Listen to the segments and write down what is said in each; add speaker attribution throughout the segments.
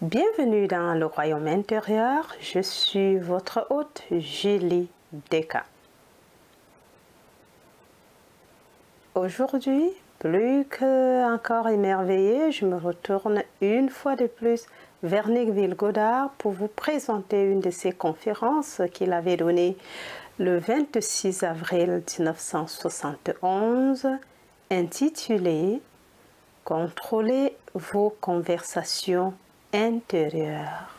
Speaker 1: Bienvenue dans le royaume intérieur, je suis votre hôte Julie Deka. Aujourd'hui, plus qu'encore émerveillée, je me retourne une fois de plus vers Nick Godard pour vous présenter une de ses conférences qu'il avait donnée le 26 avril 1971, intitulée « Contrôlez vos conversations intérieures ».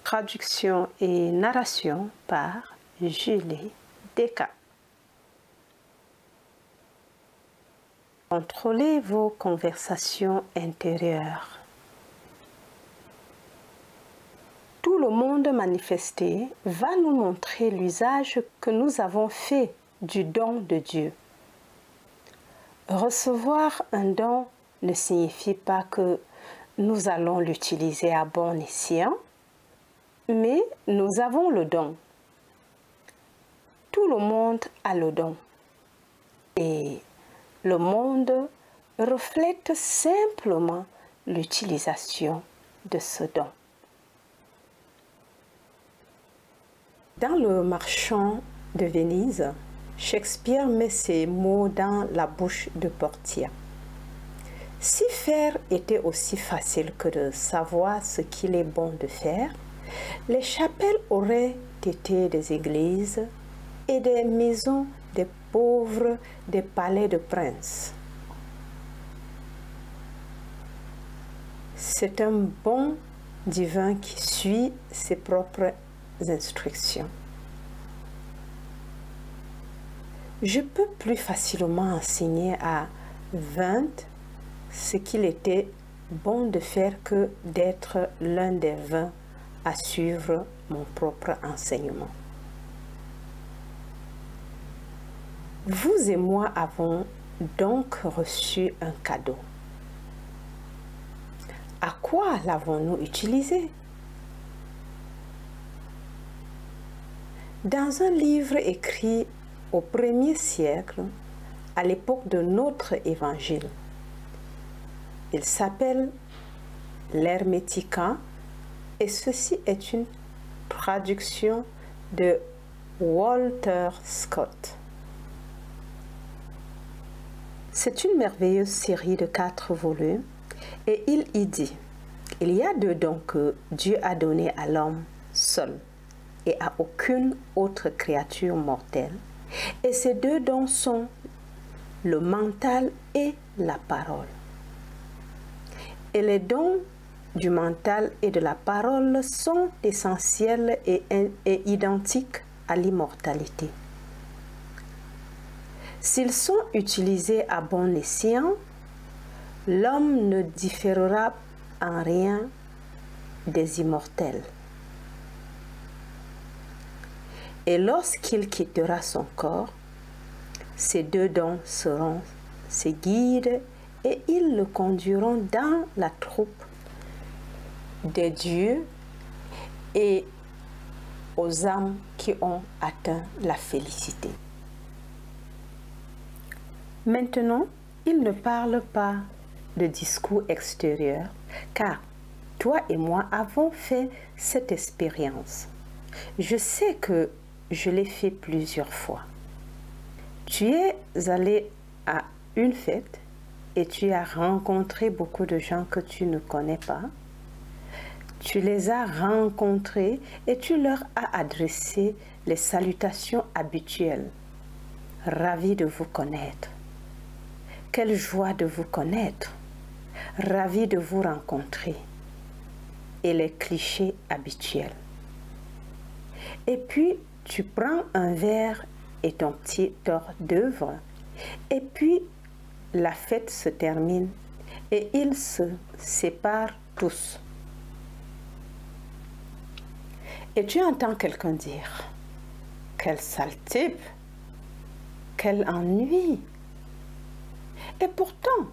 Speaker 1: Traduction et narration par Julie Deka. Contrôlez vos conversations intérieures. Tout le monde manifesté va nous montrer l'usage que nous avons fait du don de Dieu. Recevoir un don ne signifie pas que nous allons l'utiliser à bon escient, mais nous avons le don. Tout le monde a le don. Et le monde reflète simplement l'utilisation de ce don. Dans Le Marchand de Venise, Shakespeare met ces mots dans la bouche de Portia. Si faire était aussi facile que de savoir ce qu'il est bon de faire, les chapelles auraient été des églises et des maisons des pauvres, des palais de princes. C'est un bon divin qui suit ses propres instructions. Je peux plus facilement enseigner à 20 ce qu'il était bon de faire que d'être l'un des 20 à suivre mon propre enseignement. Vous et moi avons donc reçu un cadeau. À quoi l'avons-nous utilisé? Dans un livre écrit au 1er siècle, à l'époque de notre évangile, il s'appelle l'Hermética et ceci est une traduction de Walter Scott. C'est une merveilleuse série de 4 volumes et il y dit: il y a 2 dons que Dieu a donnés à l'homme seul et à aucune autre créature mortelle. Et ces 2 dons sont le mental et la parole. Et les dons du mental et de la parole sont essentiels et identiques à l'immortalité. S'ils sont utilisés à bon escient, l'homme ne différera en rien des immortels. Et lorsqu'il quittera son corps, ces 2 dons seront ses guides et ils le conduiront dans la troupe des dieux et aux âmes qui ont atteint la félicité. Maintenant, il ne parle pas de discours extérieur, car toi et moi avons fait cette expérience. Je sais que je l'ai fait plusieurs fois. Tu es allé à une fête et tu as rencontré beaucoup de gens que tu ne connais pas. Tu les as rencontrés et tu leur as adressé les salutations habituelles. Ravi de vous connaître. Quelle joie de vous connaître. Ravi de vous rencontrer. Et les clichés habituels. Et puis, tu prends un verre et ton petit hors d'œuvre. Et puis, la fête se termine et ils se séparent tous. Et tu entends quelqu'un dire: quel sale type, quel ennui. Et pourtant,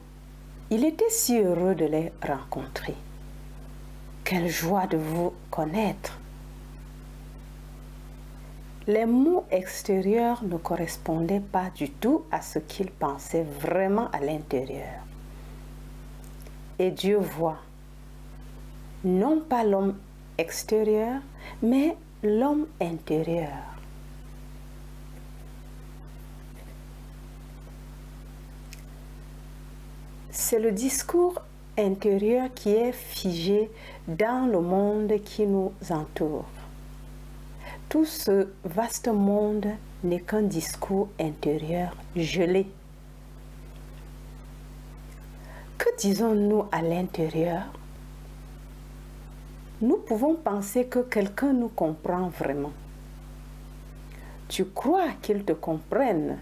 Speaker 1: il était si heureux de les rencontrer. Quelle joie de vous connaître. Les mots extérieurs ne correspondaient pas du tout à ce qu'il pensait vraiment à l'intérieur. et Dieu voit non pas l'homme extérieur, mais l'homme intérieur. C'est le discours intérieur qui est figé dans le monde qui nous entoure. Tout ce vaste monde n'est qu'un discours intérieur gelé. Que disons-nous à l'intérieur? Nous pouvons penser que quelqu'un nous comprend vraiment. Tu crois qu'il te comprenne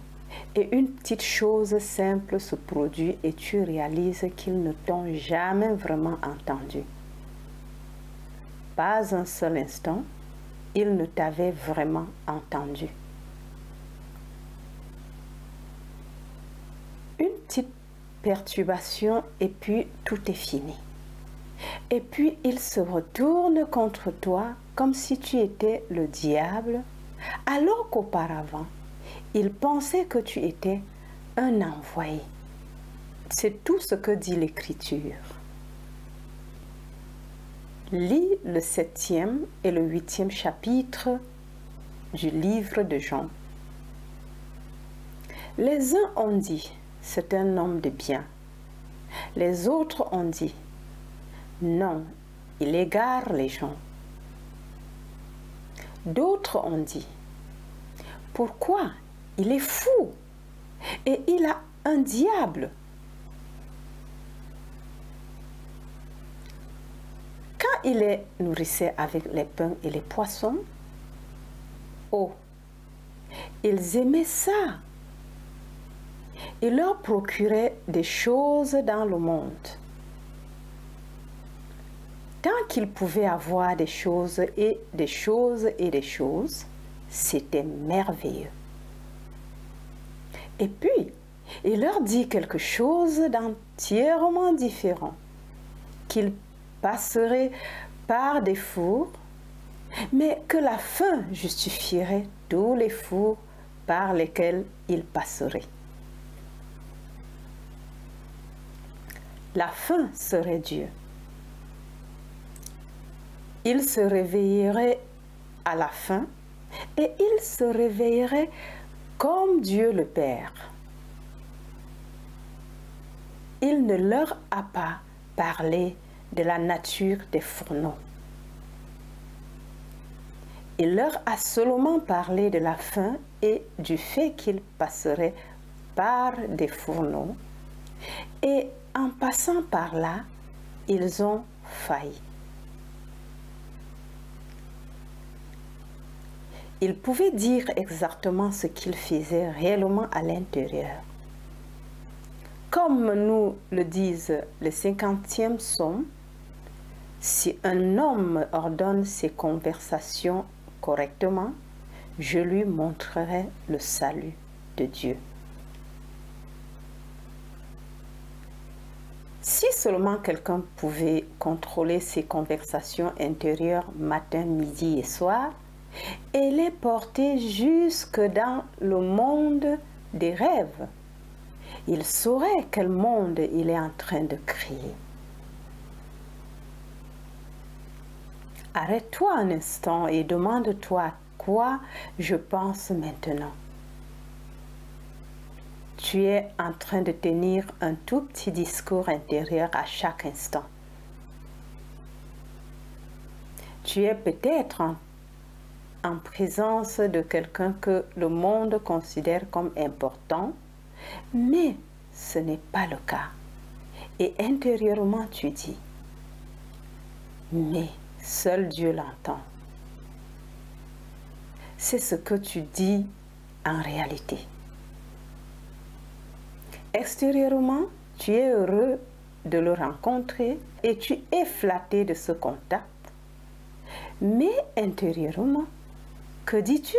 Speaker 1: et une petite chose simple se produit et tu réalises qu'ils ne t'ont jamais vraiment entendu. Pas un seul instant, ils ne t'avaient vraiment entendu. Une petite perturbation et puis tout est fini. Et puis ils se retournent contre toi comme si tu étais le diable, alors qu'auparavant, ils pensaient que tu étais un envoyé. C'est tout ce que dit l'Écriture. Lis le 7e et le 8e chapitre du livre de Jean. Les uns ont dit, c'est un homme de bien. Les autres ont dit, non, il égare les gens. D'autres ont dit, pourquoi? Il est fou et il a un diable. Quand il les nourrissait avec les pains et les poissons, oh, ils aimaient ça. Il leur procurait des choses dans le monde. Tant qu'ils pouvaient avoir des choses et des choses et des choses, c'était merveilleux. Et puis, il leur dit quelque chose d'entièrement différent, qu'ils passeraient par des fours, mais que la faim justifierait tous les fours par lesquels ils passeraient. La faim serait Dieu. Il se réveillerait à la fin et il se réveillerait comme Dieu le Père. Il ne leur a pas parlé de la nature des fourneaux. Il leur a seulement parlé de la faim et du fait qu'ils passeraient par des fourneaux. Et en passant par là, ils ont failli. Il pouvait dire exactement ce qu'il faisait réellement à l'intérieur. Comme nous le disent le 50e psaume, si un homme ordonne ses conversations correctement, je lui montrerai le salut de Dieu. Si seulement quelqu'un pouvait contrôler ses conversations intérieures matin, midi et soir, et les porter jusque dans le monde des rêves, il saurait quel monde il est en train de créer. Arrête-toi un instant et demande-toi à quoi je pense maintenant. Tu es en train de tenir un tout petit discours intérieur à chaque instant. Tu es peut-être en présence de quelqu'un que le monde considère comme important, mais ce n'est pas le cas. Et intérieurement, tu dis, mais seul Dieu l'entend. C'est ce que tu dis en réalité. Extérieurement, tu es heureux de le rencontrer et tu es flatté de ce contact. Mais intérieurement, que dis-tu?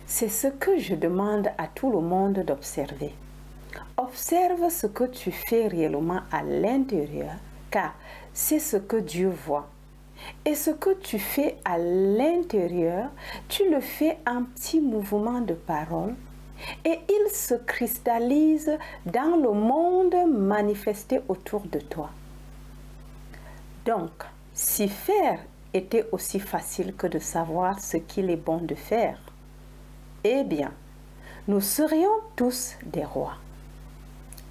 Speaker 1: C'est ce que je demande à tout le monde d'observer. Observe ce que tu fais réellement à l'intérieur, car c'est ce que Dieu voit. Et ce que tu fais à l'intérieur, tu le fais en petits mouvements de parole et il se cristallise dans le monde manifesté autour de toi. Donc, si faire était aussi facile que de savoir ce qu'il est bon de faire, eh bien, nous serions tous des rois.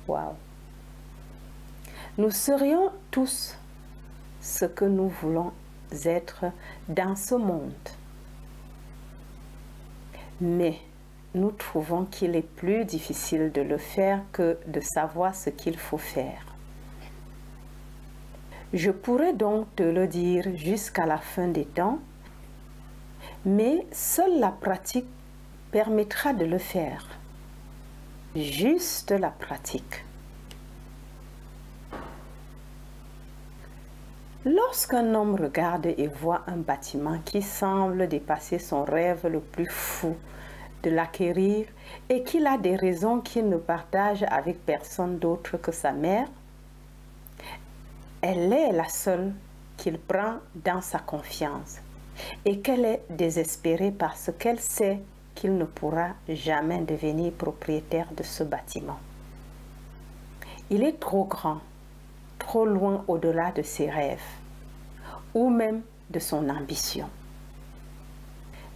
Speaker 1: Waouh! Nous serions tous ce que nous voulons être dans ce monde. Mais nous trouvons qu'il est plus difficile de le faire que de savoir ce qu'il faut faire. Je pourrais donc te le dire jusqu'à la fin des temps, mais seule la pratique permettra de le faire. Juste la pratique. Lorsqu'un homme regarde et voit un bâtiment qui semble dépasser son rêve le plus fou de l'acquérir et qu'il a des raisons qu'il ne partage avec personne d'autre que sa mère, elle est la seule qu'il prend dans sa confiance et qu'elle est désespérée parce qu'elle sait qu'il ne pourra jamais devenir propriétaire de ce bâtiment. Il est trop grand, trop loin au-delà de ses rêves ou même de son ambition.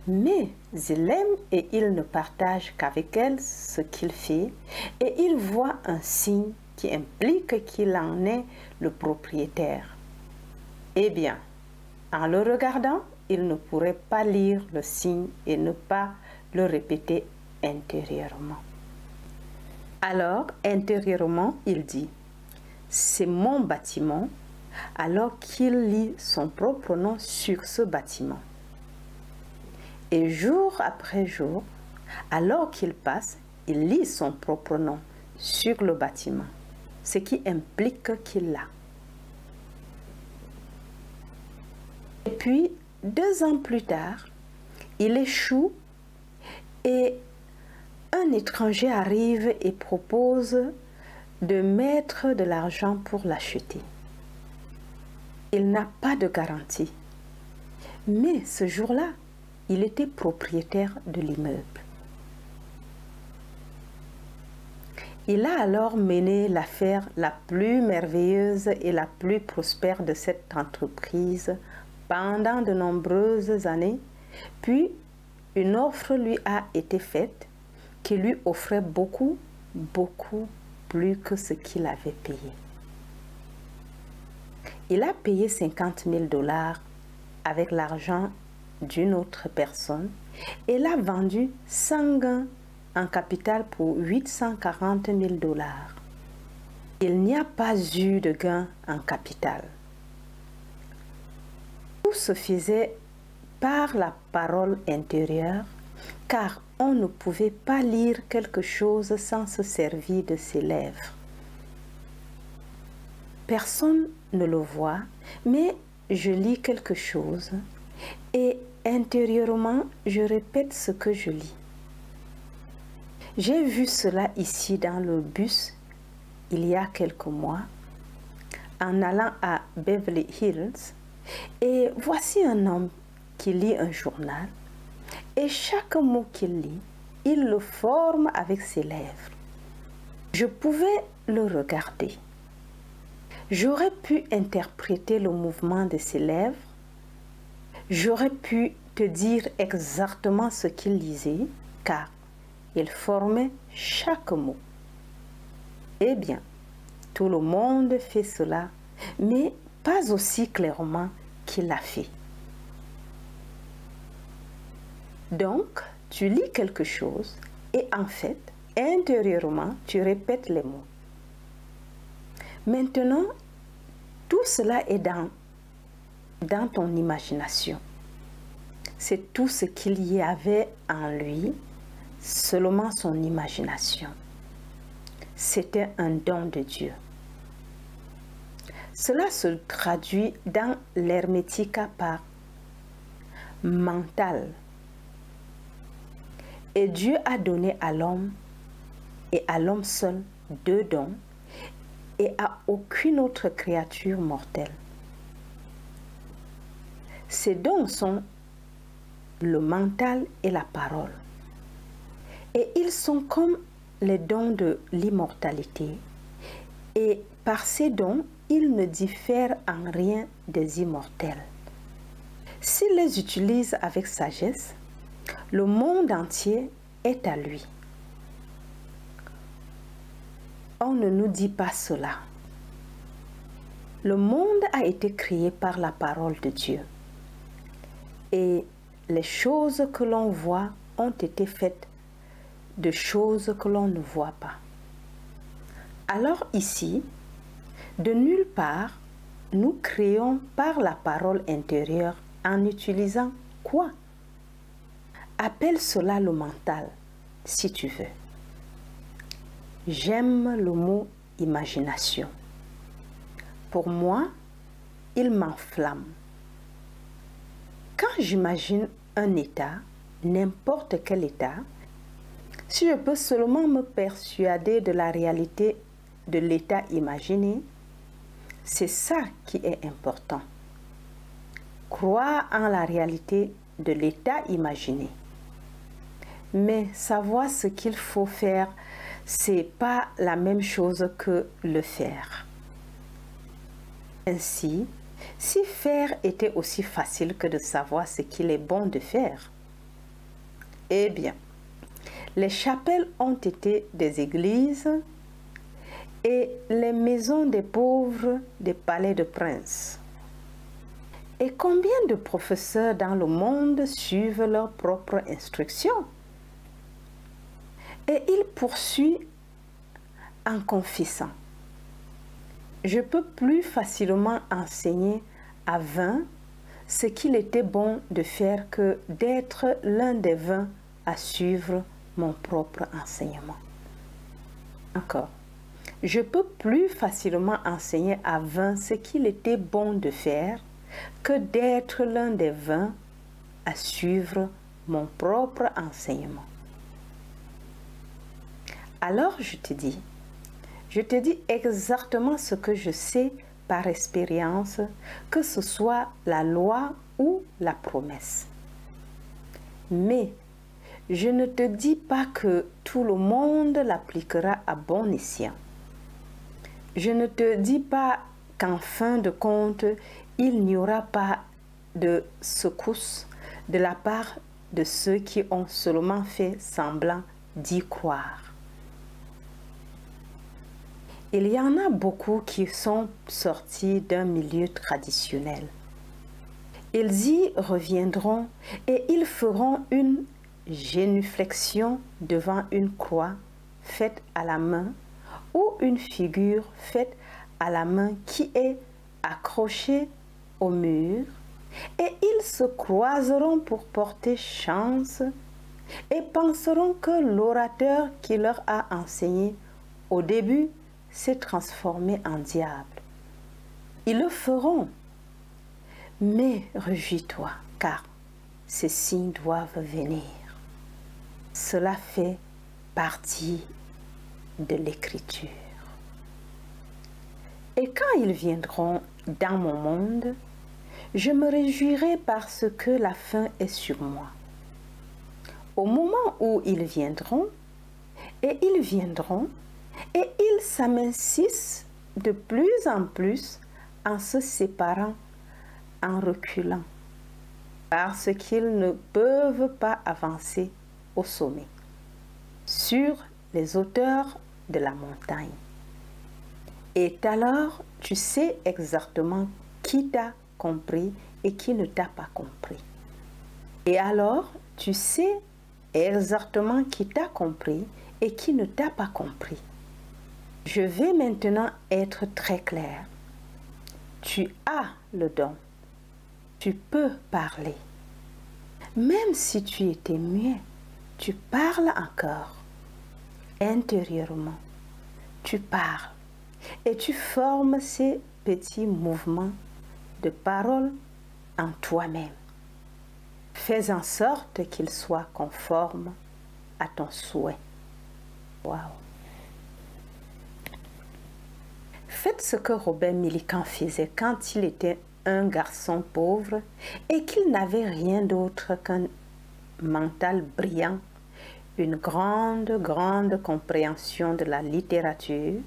Speaker 1: Mais il aime et il ne partage qu'avec elle ce qu'il fait et il voit un signe qui implique qu'il en est le propriétaire. Eh bien, en le regardant, il ne pourrait pas lire le signe et ne pas le répéter intérieurement. Alors, intérieurement, il dit « C'est mon bâtiment », alors qu'il lit son propre nom sur ce bâtiment. Et jour après jour, alors qu'il passe, il lit son propre nom sur le bâtiment, ce qui implique qu'il l'a. Et puis, 2 ans plus tard, il échoue et un étranger arrive et propose de mettre de l'argent pour l'acheter. Il n'a pas de garantie, mais ce jour-là, il était propriétaire de l'immeuble. Il a alors mené l'affaire la plus merveilleuse et la plus prospère de cette entreprise pendant de nombreuses années, puis une offre lui a été faite qui lui offrait beaucoup, beaucoup plus que ce qu'il avait payé. Il a payé 50 000 $ avec l'argent d'une autre personne et l'a vendu sans gain en capital pour 840 000 $. Il n'y a pas eu de gain en capital. Tout se faisait par la parole intérieure, car on ne pouvait pas lire quelque chose sans se servir de ses lèvres. Personne ne le voit, mais je lis quelque chose et intérieurement, je répète ce que je lis. J'ai vu cela ici dans le bus il y a quelques mois en allant à Beverly Hills et voici un homme qui lit un journal et chaque mot qu'il lit, il le forme avec ses lèvres. Je pouvais le regarder. J'aurais pu interpréter le mouvement de ses lèvres. J'aurais pu te dire exactement ce qu'il lisait, car il formait chaque mot. Eh bien, tout le monde fait cela, mais pas aussi clairement qu'il l'a fait. Donc, tu lis quelque chose et en fait, intérieurement, tu répètes les mots. Maintenant, tout cela est dans ton imagination. C'est tout ce qu'il y avait en lui, seulement son imagination. C'était un don de Dieu. Cela se traduit dans l'hermética par mental. Et Dieu a donné à l'homme et à l'homme seul 2 dons et à aucune autre créature mortelle. Ces dons sont le mental et la parole. Et ils sont comme les dons de l'immortalité. Et par ces dons, ils ne diffèrent en rien des immortels. S'il les utilise avec sagesse, le monde entier est à lui. On ne nous dit pas cela. Le monde a été créé par la parole de Dieu. Et les choses que l'on voit ont été faites de choses que l'on ne voit pas. Alors ici, de nulle part, nous créons par la parole intérieure en utilisant quoi? Appelle cela le mental, si tu veux. J'aime le mot imagination. Pour moi, il m'enflamme. Quand j'imagine un état, n'importe quel état, si je peux seulement me persuader de la réalité de l'état imaginé, c'est ça qui est important. Croire en la réalité de l'état imaginé. Mais savoir ce qu'il faut faire, c'est pas la même chose que le faire. Ainsi, si faire était aussi facile que de savoir ce qu'il est bon de faire, eh bien, les chapelles ont été des églises et les maisons des pauvres des palais de princes. Et combien de professeurs dans le monde suivent leur propre instruction? Et il poursuit en confessant. Je peux plus facilement enseigner à 20 ce qu'il était bon de faire que d'être l'un des 20 à suivre mon propre enseignement. Encore. Je peux plus facilement enseigner à 20 ce qu'il était bon de faire que d'être l'un des 20 à suivre mon propre enseignement. Alors je te dis exactement ce que je sais par expérience, que ce soit la loi ou la promesse. Mais je ne te dis pas que tout le monde l'appliquera à bon escient. Je ne te dis pas qu'en fin de compte, il n'y aura pas de secousse de la part de ceux qui ont seulement fait semblant d'y croire. Il y en a beaucoup qui sont sortis d'un milieu traditionnel. Ils y reviendront et ils feront une génuflexion devant une croix faite à la main ou une figure faite à la main qui est accrochée au mur, et ils se croiseront pour porter chance et penseront que l'orateur qui leur a enseigné au début s'est transformé en diable. Ils le feront, mais réjouis-toi, car ces signes doivent venir. Cela fait partie de l'Écriture. Et quand ils viendront dans mon monde, je me réjouirai parce que la fin est sur moi. Au moment où ils viendront, et ils s'amincissent de plus en plus en se séparant, en reculant, parce qu'ils ne peuvent pas avancer au sommet, sur les hauteurs de la montagne. Et alors, tu sais exactement qui t'a compris et qui ne t'a pas compris. Et alors, tu sais exactement qui t'a compris et qui ne t'a pas compris. Je vais maintenant être très clair. Tu as le don. Tu peux parler. Même si tu étais muet, tu parles encore. Intérieurement, tu parles. Et tu formes ces petits mouvements de parole en toi-même. Fais en sorte qu'ils soient conformes à ton souhait. Waouh! Faites ce que Robert Millikan faisait quand il était un garçon pauvre et qu'il n'avait rien d'autre qu'un mental brillant, une grande compréhension de la littérature,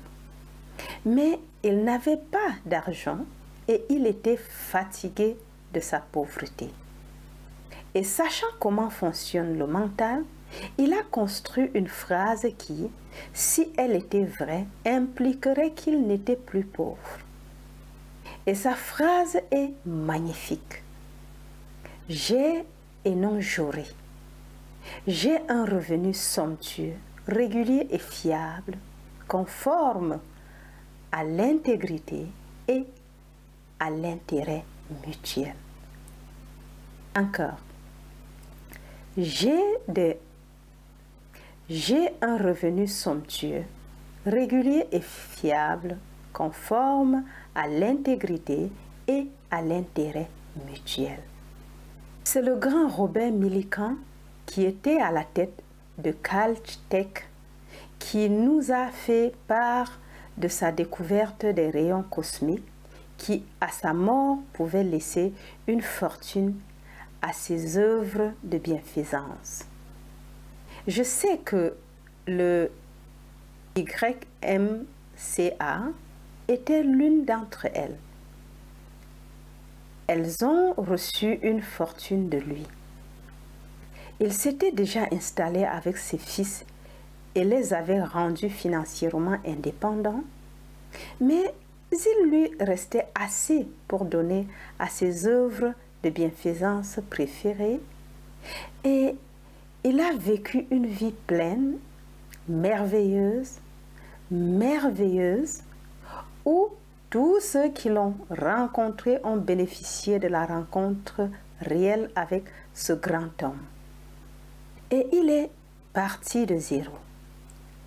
Speaker 1: mais il n'avait pas d'argent et il était fatigué de sa pauvreté. Et sachant comment fonctionne le mental, il a construit une phrase qui, si elle était vraie, impliquerait qu'il n'était plus pauvre. Et sa phrase est magnifique. J'ai et non j'aurai. J'ai un revenu somptueux, régulier et fiable, conforme à l'intégrité et à l'intérêt mutuel. Encore. J'ai un revenu somptueux, régulier et fiable, conforme à l'intégrité et à l'intérêt mutuel. C'est le grand Robert Millikan qui était à la tête de Caltech qui nous a fait part de sa découverte des rayons cosmiques qui, à sa mort, pouvait laisser une fortune à ses œuvres de bienfaisance. Je sais que le YMCA était l'une d'entre elles. Elles ont reçu une fortune de lui. Il s'était déjà installé avec ses fils et les avait rendus financièrement indépendants, mais il lui restait assez pour donner à ses œuvres de bienfaisance préférées et il a vécu une vie pleine, merveilleuse, où tous ceux qui l'ont rencontré ont bénéficié de la rencontre réelle avec ce grand homme. Et il est parti de zéro.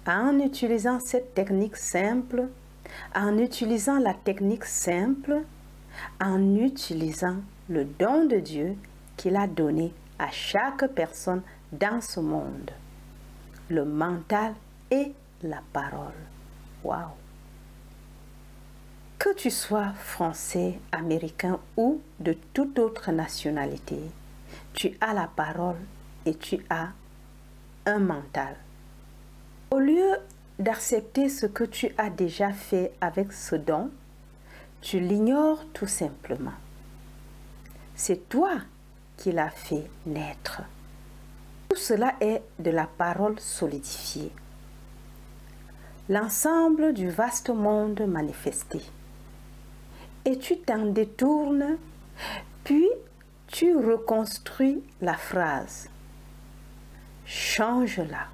Speaker 1: En utilisant cette technique simple, en utilisant la technique simple, en utilisant le don de Dieu qu'il a donné à chaque personne dans ce monde, le mental et la parole. Waouh! Que tu sois français, américain ou de toute autre nationalité, tu as la parole et tu as un mental. Au lieu d'accepter ce que tu as déjà fait avec ce don, tu l'ignores tout simplement. C'est toi qui l'as fait naître. Tout cela est de la parole solidifiée. L'ensemble du vaste monde manifesté. Et tu t'en détournes, puis tu reconstruis la phrase. Change-la.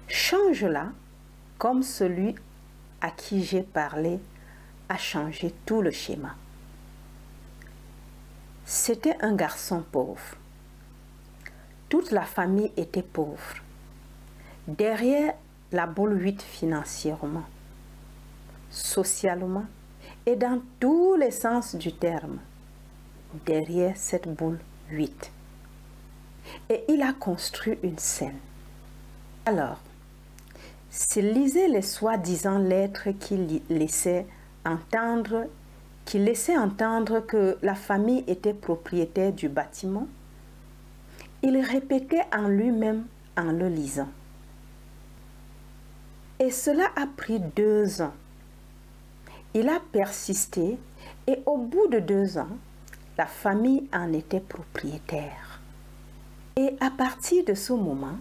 Speaker 1: Change-la comme celui à qui j'ai parlé a changé tout le schéma. C'était un garçon pauvre. Toute la famille était pauvre. Derrière la boule 8 financièrement, socialement et dans tous les sens du terme, derrière cette boule 8. Et il a construit une scène. Alors, s'il lisait les soi-disant lettres qui laissaient entendre que la famille était propriétaire du bâtiment, il répétait en lui-même en le lisant. Et cela a pris 2 ans. Il a persisté et au bout de 2 ans, la famille en était propriétaire. Et à partir de ce moment,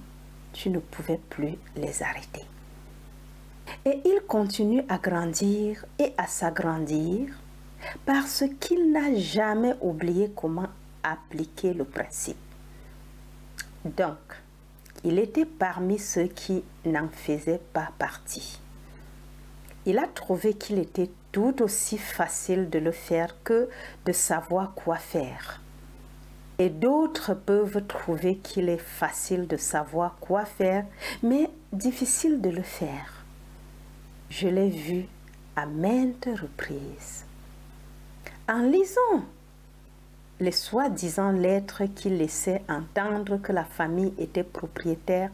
Speaker 1: tu ne pouvais plus les arrêter. Et il continue à grandir et à s'agrandir parce qu'il n'a jamais oublié comment appliquer le principe. Donc, il était parmi ceux qui n'en faisaient pas partie. Il a trouvé qu'il était tout aussi facile de le faire que de savoir quoi faire. Et d'autres peuvent trouver qu'il est facile de savoir quoi faire, mais difficile de le faire. Je l'ai vu à maintes reprises. En lisant les soi-disant lettres qui laissaient entendre que la famille était propriétaire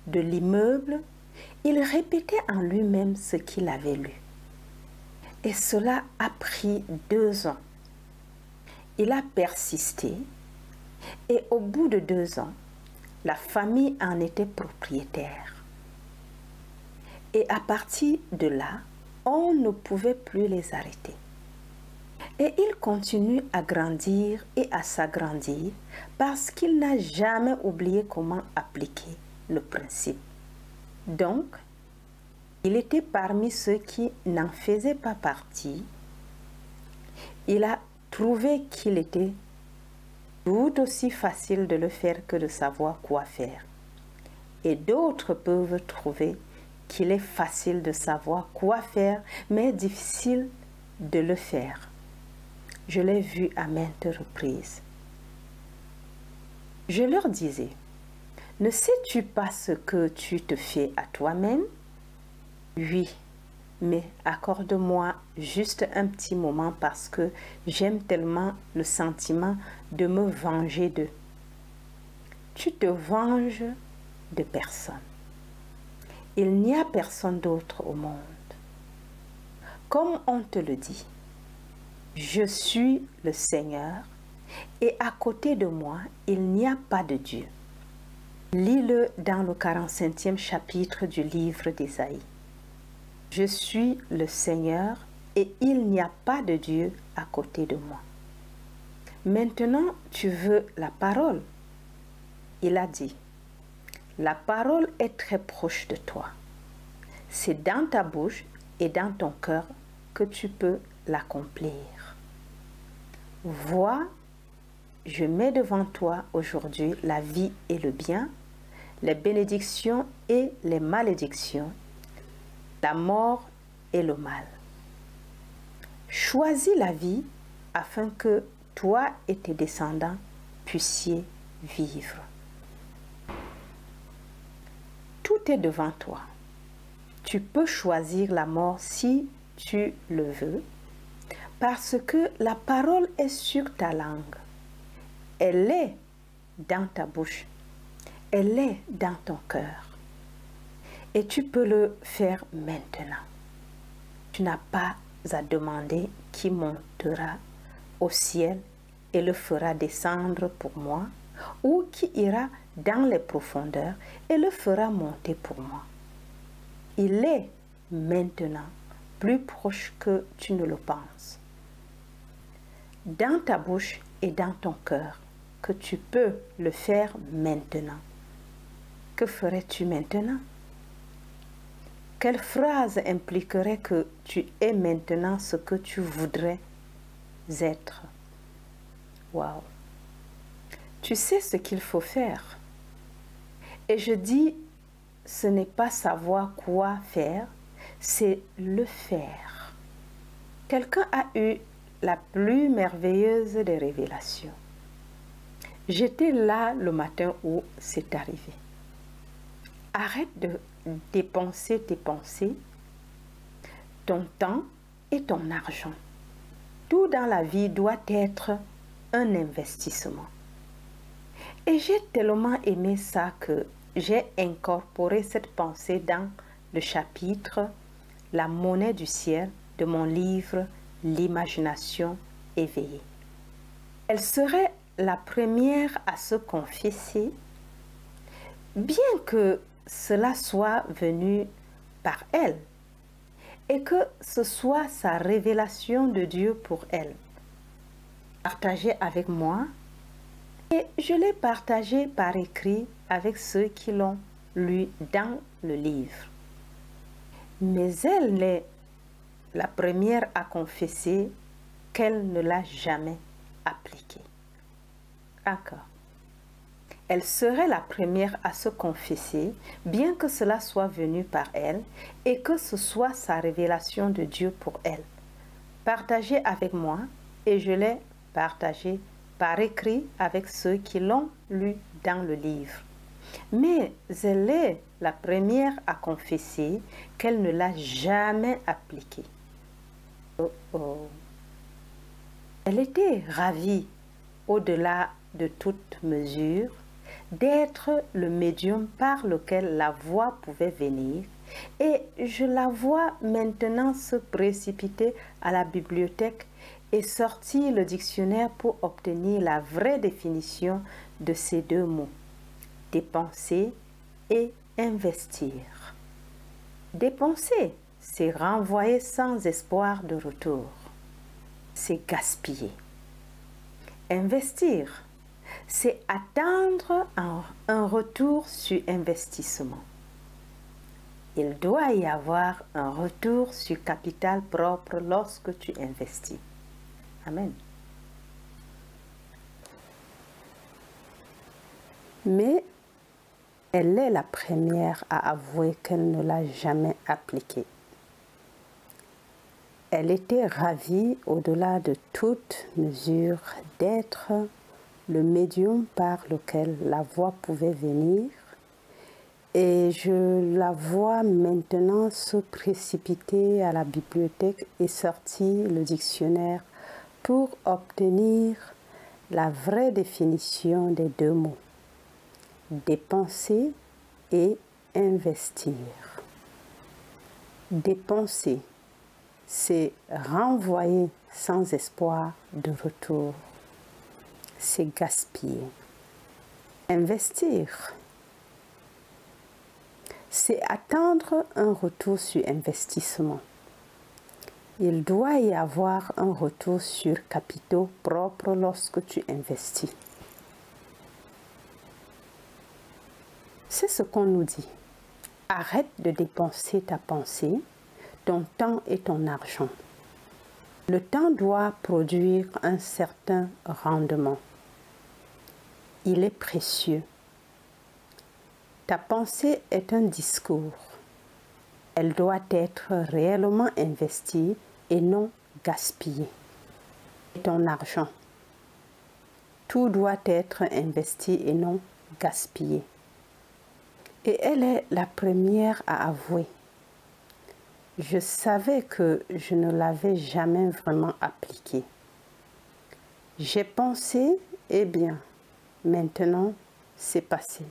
Speaker 1: de l'immeuble, il répétait en lui-même ce qu'il avait lu. Et cela a pris 2 ans. Il a persisté et au bout de 2 ans, La famille en était propriétaire. Et à partir de là, on ne pouvait plus les arrêter. Et il continue à grandir et à s'agrandir parce qu'il n'a jamais oublié comment appliquer le principe. Donc, il était parmi ceux qui n'en faisaient pas partie. Il a trouvé qu'il était tout aussi facile de le faire que de savoir quoi faire. Et d'autres peuvent trouver qu'il est facile de savoir quoi faire, mais difficile de le faire. Je l'ai vu à maintes reprises. Je leur disais, ne sais-tu pas ce que tu te fais à toi-même? Oui, mais accorde-moi juste un petit moment parce que j'aime tellement le sentiment de me venger d'eux. Tu te venges de personne. Il n'y a personne d'autre au monde. Comme on te le dit, je suis le Seigneur et à côté de moi, il n'y a pas de Dieu. Lis-le dans le 45e chapitre du livre d'Ésaïe. Je suis le Seigneur et il n'y a pas de Dieu à côté de moi. Maintenant, tu veux la parole. Il a dit, la parole est très proche de toi. C'est dans ta bouche et dans ton cœur que tu peux l'accomplir. Vois, je mets devant toi aujourd'hui la vie et le bien, les bénédictions et les malédictions, la mort et le mal. Choisis la vie afin que toi et tes descendants puissiez vivre. Tout est devant toi. Tu peux choisir la mort si tu le veux, parce que la parole est sur ta langue. Elle est dans ta bouche. Elle est dans ton cœur. Et tu peux le faire maintenant. Tu n'as pas à demander qui montera au ciel et le fera descendre pour moi, ou qui ira dans les profondeurs et le fera monter pour moi. Il est maintenant plus proche que tu ne le penses. Dans ta bouche et dans ton cœur, que tu peux le faire maintenant. Que ferais-tu maintenant? Quelle phrase impliquerait que tu es maintenant ce que tu voudrais être? Waouh! Tu sais ce qu'il faut faire. Et je dis, ce n'est pas savoir quoi faire, c'est le faire. Quelqu'un a eu la plus merveilleuse des révélations. J'étais là le matin où c'est arrivé. Arrête de dépenser tes pensées, ton temps et ton argent. Tout dans la vie doit être un investissement. Et j'ai tellement aimé ça que j'ai incorporé cette pensée dans le chapitre « La monnaie du ciel » de mon livre « L'imagination éveillée ». Elle serait la première à se confesser, bien que cela soit venu par elle et que ce soit sa révélation de Dieu pour elle. Partagée avec moi et je l'ai partagée par écrit avec ceux qui l'ont lu dans le livre. Mais elle est la première à confesser qu'elle ne l'a jamais appliquée. D'accord. Elle serait la première à se confesser, bien que cela soit venu par elle et que ce soit sa révélation de Dieu pour elle. Partagée avec moi et je l'ai partagée par écrit avec ceux qui l'ont lu dans le livre. Mais elle est la première à confesser qu'elle ne l'a jamais appliquée. Oh oh. Elle était ravie, au-delà de toute mesure, d'être le médium par lequel la voix pouvait venir, et je la vois maintenant se précipiter à la bibliothèque et sortir le dictionnaire pour obtenir la vraie définition de ces deux mots. dépenser et investir. Dépenser, c'est renvoyer sans espoir de retour. C'est gaspiller. Investir, c'est attendre un retour sur investissement. Il doit y avoir un retour sur capital propre lorsque tu investis. Amen. Mais elle est la première à avouer qu'elle ne l'a jamais appliqué. Elle était ravie, au-delà de toute mesure, d'être le médium par lequel la voix pouvait venir, et je la vois maintenant se précipiter à la bibliothèque et sortir le dictionnaire pour obtenir la vraie définition des deux mots. Dépenser et investir. Dépenser, c'est renvoyer sans espoir de retour. C'est gaspiller. Investir, c'est attendre un retour sur investissement. Il doit y avoir un retour sur capitaux propres lorsque tu investis. C'est ce qu'on nous dit. Arrête de dépenser ta pensée, ton temps et ton argent. Le temps doit produire un certain rendement. Il est précieux. Ta pensée est un discours. Elle doit être réellement investie et non gaspillée. Ton argent. Tout doit être investi et non gaspillé. Et elle est la première à avouer. Je savais que je ne l'avais jamais vraiment appliqué. J'ai pensé, eh bien, maintenant c'est passé.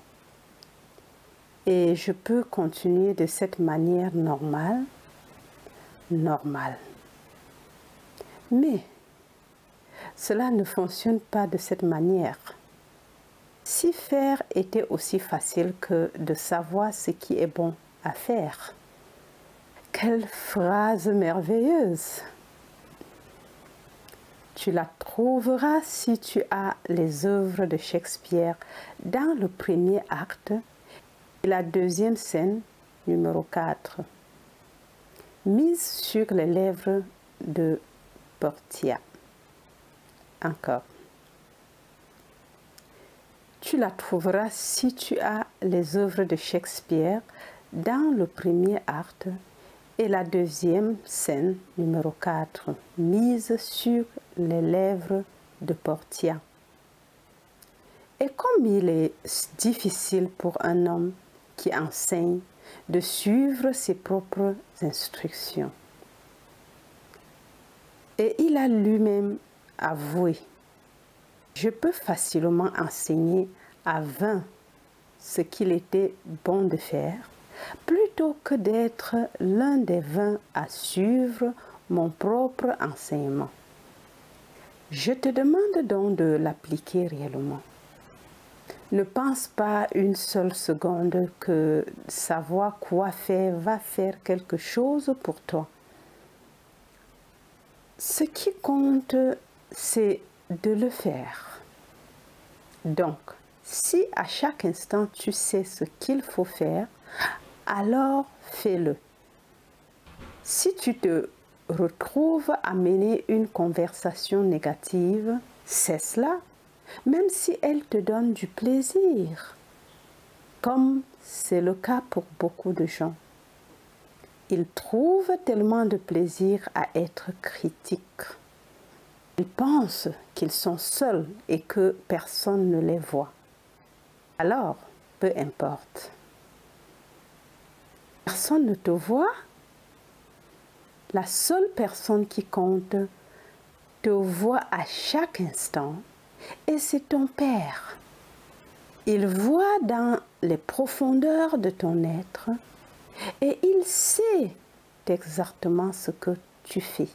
Speaker 1: Et je peux continuer de cette manière normale. Mais cela ne fonctionne pas de cette manière. Si faire était aussi facile que de savoir ce qui est bon à faire. Quelle phrase merveilleuse! Tu la trouveras si tu as les œuvres de Shakespeare dans le premier acte et la deuxième scène, numéro 4. Mise sur les lèvres de Portia. Encore. Tu la trouveras si tu as les œuvres de Shakespeare dans le premier acte et la deuxième scène, numéro 4, mise sur les lèvres de Portia. Et comme il est difficile pour un homme qui enseigne de suivre ses propres instructions. Et il a lui-même avoué: je peux facilement enseigner à 20 ce qu'il était bon de faire, plutôt que d'être l'un des 20 à suivre mon propre enseignement. Je te demande donc de l'appliquer réellement. Ne pense pas une seule seconde que savoir quoi faire va faire quelque chose pour toi. Ce qui compte, c'est de le faire. Donc, si à chaque instant tu sais ce qu'il faut faire, alors fais-le. Si tu te retrouves à mener une conversation négative, cesse-la, même si elle te donne du plaisir, comme c'est le cas pour beaucoup de gens. Ils trouvent tellement de plaisir à être critiques. Ils pensent qu'ils sont seuls et que personne ne les voit. Alors, peu importe. Personne ne te voit. La seule personne qui compte te voit à chaque instant et c'est ton Père. Il voit dans les profondeurs de ton être et il sait exactement ce que tu fais.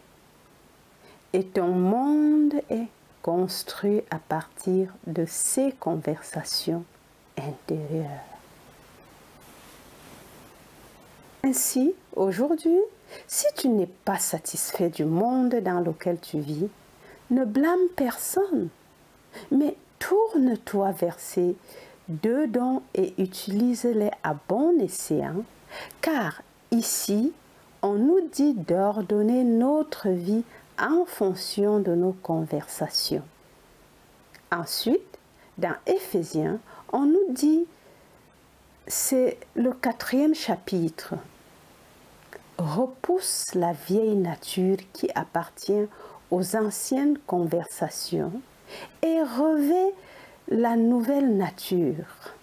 Speaker 1: Et ton monde est construit à partir de ces conversations intérieur. Ainsi, aujourd'hui, si tu n'es pas satisfait du monde dans lequel tu vis, ne blâme personne, mais tourne-toi vers ces deux dons et utilise-les à bon escient, car ici, on nous dit d'ordonner notre vie en fonction de nos conversations. Ensuite, dans Éphésiens, on nous dit, c'est le 4e chapitre, repousse la vieille nature qui appartient aux anciennes conversations et revêt la nouvelle nature.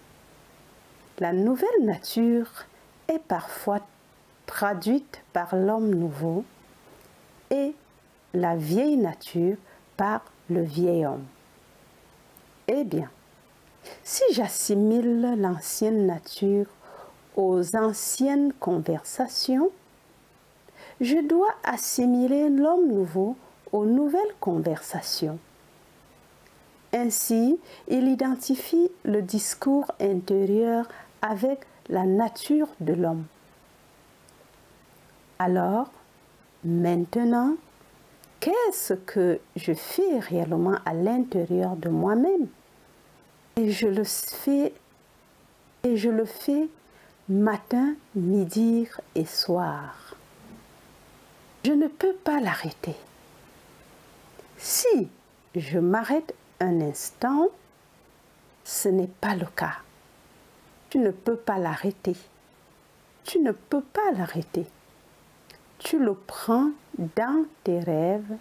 Speaker 1: La nouvelle nature est parfois traduite par l'homme nouveau et la vieille nature par le vieil homme. Eh bien, si j'assimile l'ancienne nature aux anciennes conversations, je dois assimiler l'homme nouveau aux nouvelles conversations. Ainsi, il identifie le discours intérieur avec la nature de l'homme. Alors, maintenant, qu'est-ce que je fais réellement à l'intérieur de moi-même? Et je le fais matin, midi et soir. Je ne peux pas l'arrêter. Si je m'arrête un instant, ce n'est pas le cas. Tu ne peux pas l'arrêter. Tu ne peux pas l'arrêter. Tu le prends dans tes rêves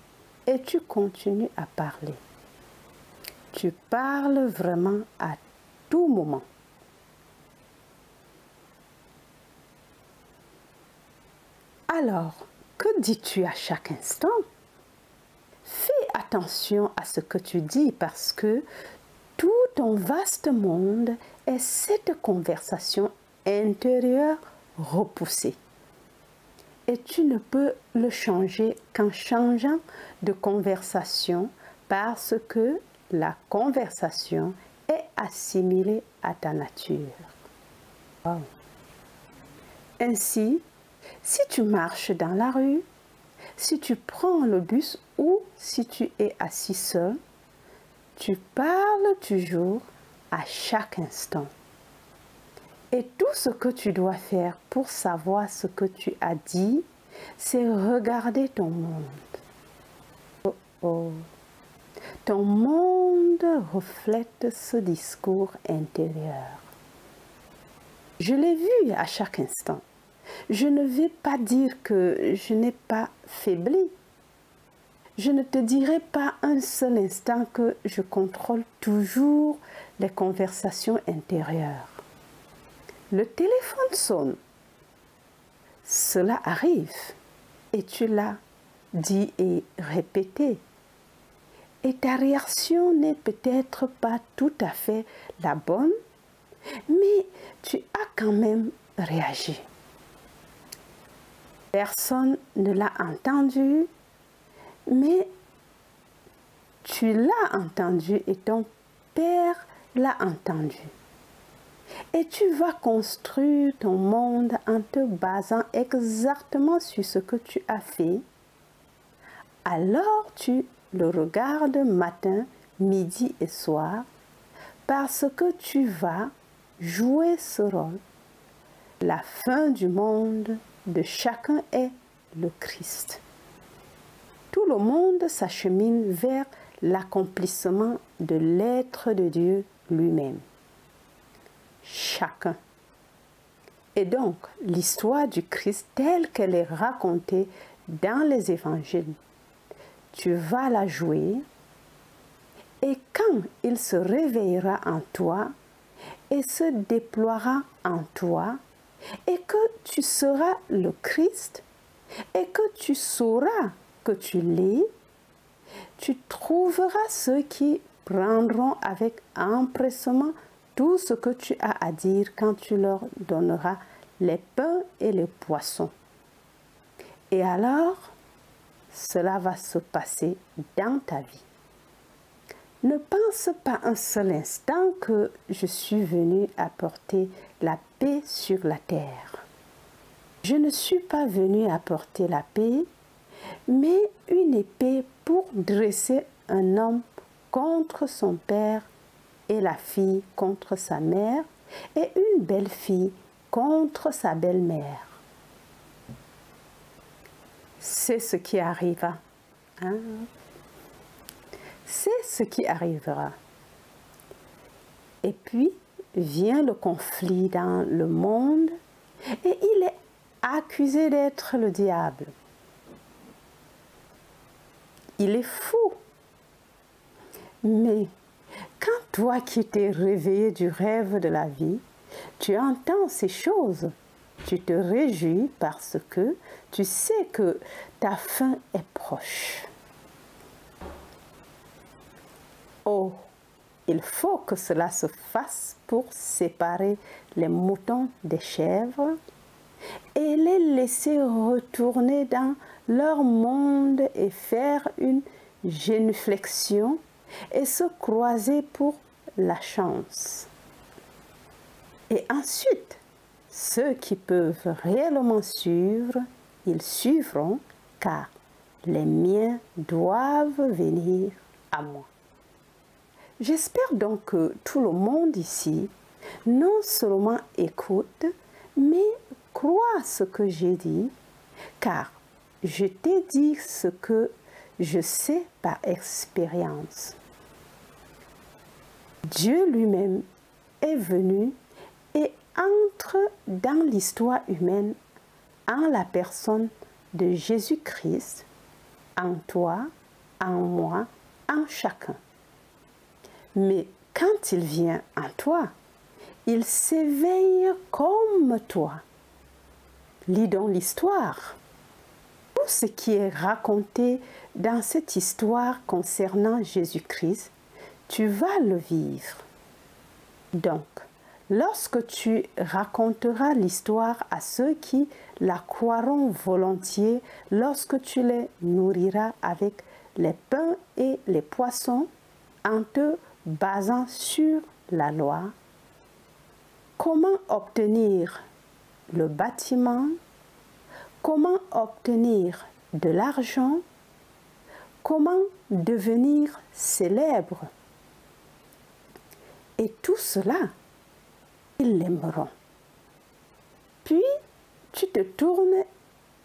Speaker 1: et tu continues à parler. Tu parles vraiment à tout moment. Alors, que dis-tu à chaque instant? Fais attention à ce que tu dis parce que tout ton vaste monde est cette conversation intérieure repoussée. Et tu ne peux le changer qu'en changeant de conversation parce que la conversation est assimilée à ta nature. Wow. Ainsi, si tu marches dans la rue, si tu prends le bus ou si tu es assis seul, tu parles toujours à chaque instant. Et tout ce que tu dois faire pour savoir ce que tu as dit, c'est regarder ton monde. Oh oh. Ton monde reflète ce discours intérieur. Je l'ai vu à chaque instant. Je ne vais pas dire que je n'ai pas faibli. Je ne te dirai pas un seul instant que je contrôle toujours les conversations intérieures. Le téléphone sonne. Cela arrive et tu l'as dit et répété. Et ta réaction n'est peut-être pas tout à fait la bonne, mais tu as quand même réagi. Personne ne l'a entendu, mais tu l'as entendu et ton père l'a entendu. Et tu vas construire ton monde en te basant exactement sur ce que tu as fait. Alors tu le regardes matin, midi et soir parce que tu vas jouer ce rôle. La fin du monde de chacun est le Christ. Tout le monde s'achemine vers l'accomplissement de l'être de Dieu lui-même. Chacun. Et donc, l'histoire du Christ telle qu'elle est racontée dans les évangiles, tu vas la jouer et quand il se réveillera en toi et se déploiera en toi et que tu seras le Christ et que tu sauras que tu l'es, tu trouveras ceux qui prendront avec empressement tout ce que tu as à dire quand tu leur donneras les pains et les poissons. Et alors, cela va se passer dans ta vie. Ne pense pas un seul instant que je suis venu apporter la paix sur la terre. Je ne suis pas venu apporter la paix, mais une épée pour dresser un homme contre son père et la fille contre sa mère et une belle-fille contre sa belle-mère. C'est ce qui arriva. Hein? C'est ce qui arrivera. Et puis vient le conflit dans le monde et il est accusé d'être le diable. Il est fou. Mais quand toi qui t'es réveillé du rêve de la vie, tu entends ces choses, tu te réjouis parce que tu sais que ta fin est proche. Oh, il faut que cela se fasse pour séparer les moutons des chèvres et les laisser retourner dans leur monde et faire une génuflexion et se croiser pour la chance. Et ensuite, ceux qui peuvent réellement suivre, ils suivront, car les miens doivent venir à moi. J'espère donc que tout le monde ici non seulement écoute, mais croit ce que j'ai dit, car je t'ai dit ce que je sais par expérience. Dieu lui-même est venu et entre dans l'histoire humaine en la personne de Jésus-Christ, en toi, en moi, en chacun. Mais quand il vient en toi, il s'éveille comme toi. Lis donc l'histoire. Tout ce qui est raconté dans cette histoire concernant Jésus-Christ, tu vas le vivre. Donc, lorsque tu raconteras l'histoire à ceux qui la croiront volontiers, lorsque tu les nourriras avec les pains et les poissons, en te basant sur la loi, comment obtenir le bâtiment, comment obtenir de l'argent, comment devenir célèbre. Et tout cela, ils l'aimeront. Puis, tu te tournes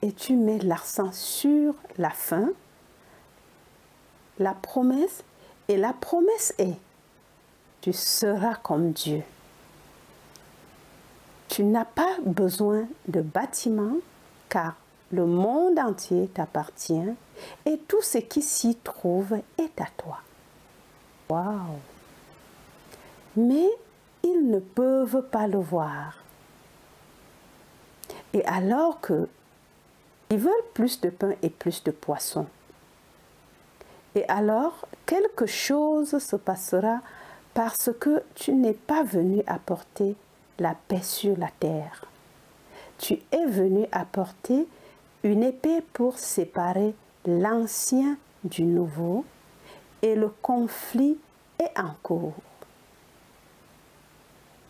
Speaker 1: et tu mets l'accent sur la fin, la promesse, et la promesse est, tu seras comme Dieu. Tu n'as pas besoin de bâtiment, car le monde entier t'appartient et tout ce qui s'y trouve est à toi. Waouh! Mais ils ne peuvent pas le voir. Et alors que ils veulent plus de pain et plus de poissons, et alors quelque chose se passera parce que tu n'es pas venu apporter la paix sur la terre. Tu es venu apporter une épée pour séparer l'ancien du nouveau et le conflit est en cours.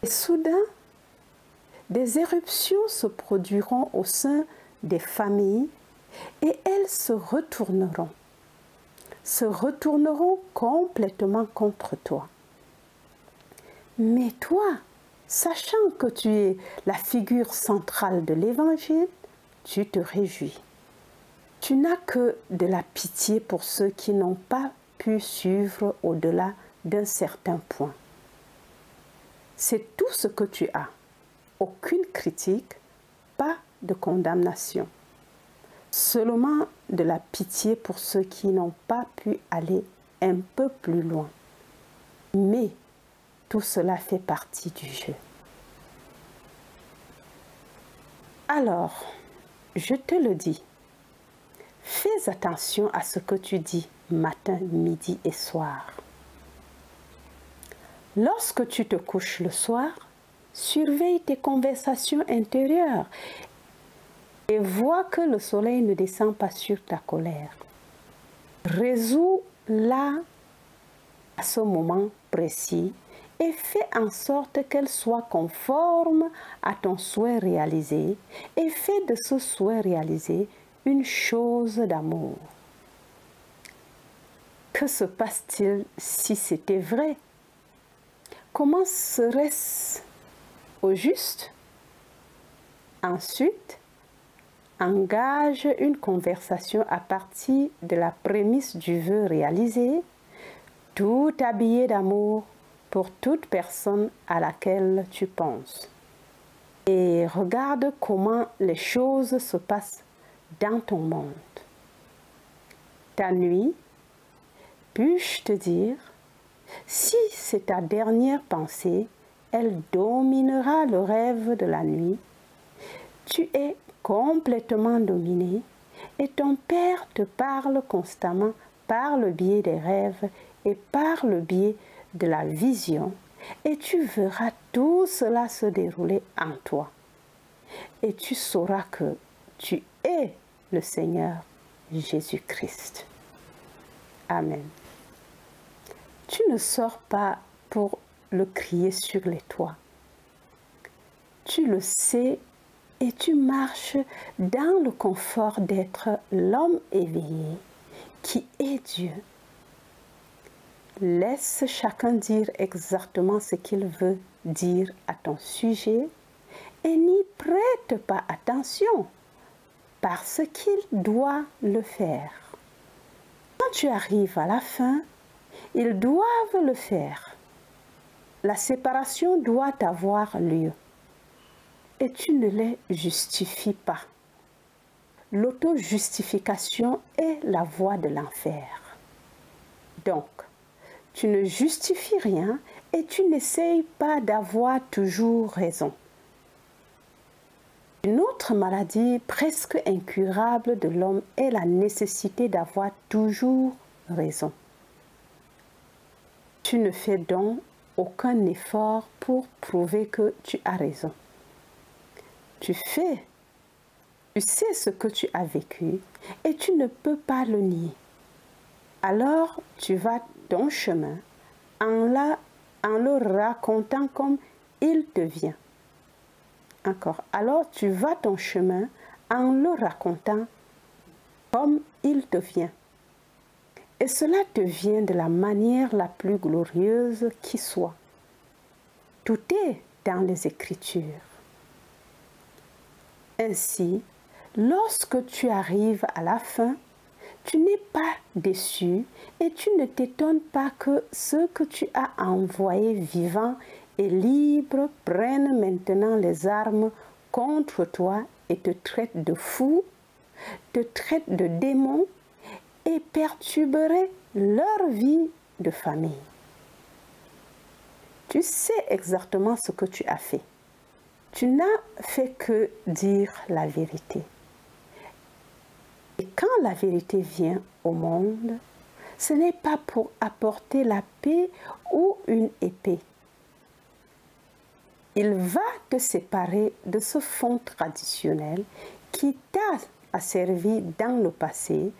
Speaker 1: Et soudain, des éruptions se produiront au sein des familles et elles se retourneront complètement contre toi. Mais toi, sachant que tu es la figure centrale de l'Évangile, tu te réjouis. Tu n'as que de la pitié pour ceux qui n'ont pas pu suivre au-delà d'un certain point. C'est tout ce que tu as. Aucune critique, pas de condamnation. Seulement de la pitié pour ceux qui n'ont pas pu aller un peu plus loin. Mais tout cela fait partie du jeu. Alors, je te le dis, fais attention à ce que tu dis matin, midi et soir. Lorsque tu te couches le soir, surveille tes conversations intérieures et vois que le soleil ne descend pas sur ta colère. Résous-la à ce moment précis et fais en sorte qu'elle soit conforme à ton souhait réalisé et fais de ce souhait réalisé une chose d'amour. Que se passe-t-il si c'était vrai? Comment serait-ce au juste? Ensuite, engage une conversation à partir de la prémisse du vœu réalisé, tout habillé d'amour pour toute personne à laquelle tu penses. Et regarde comment les choses se passent dans ton monde. Ta nuit, puis-je te dire, si c'est ta dernière pensée, elle dominera le rêve de la nuit. Tu es complètement dominé et ton Père te parle constamment par le biais des rêves et par le biais de la vision et tu verras tout cela se dérouler en toi et tu sauras que tu es le Seigneur Jésus-Christ. Amen. Tu ne sors pas pour le crier sur les toits. Tu le sais et tu marches dans le confort d'être l'homme éveillé qui est Dieu. Laisse chacun dire exactement ce qu'il veut dire à ton sujet et n'y prête pas attention parce qu'il doit le faire. Quand tu arrives à la fin, ils doivent le faire. La séparation doit avoir lieu. Et tu ne les justifies pas. L'auto-justification est la voie de l'enfer. Donc, tu ne justifies rien et tu n'essayes pas d'avoir toujours raison. Une autre maladie presque incurable de l'homme est la nécessité d'avoir toujours raison. Tu ne fais donc aucun effort pour prouver que tu as raison. Tu sais ce que tu as vécu et tu ne peux pas le nier. Alors tu vas ton chemin en le racontant comme il te vient. Encore. Alors tu vas ton chemin en le racontant comme il te vient. Et cela te vient de la manière la plus glorieuse qui soit. Tout est dans les Écritures. Ainsi, lorsque tu arrives à la fin, tu n'es pas déçu et tu ne t'étonnes pas que ceux que tu as envoyés vivants et libres prennent maintenant les armes contre toi et te traitent de fou, te traitent de démon et perturberaient leur vie de famille. Tu sais exactement ce que tu as fait. Tu n'as fait que dire la vérité. Et quand la vérité vient au monde, ce n'est pas pour apporter la paix ou une épée. Il va te séparer de ce fond traditionnel qui t'a asservi dans le passé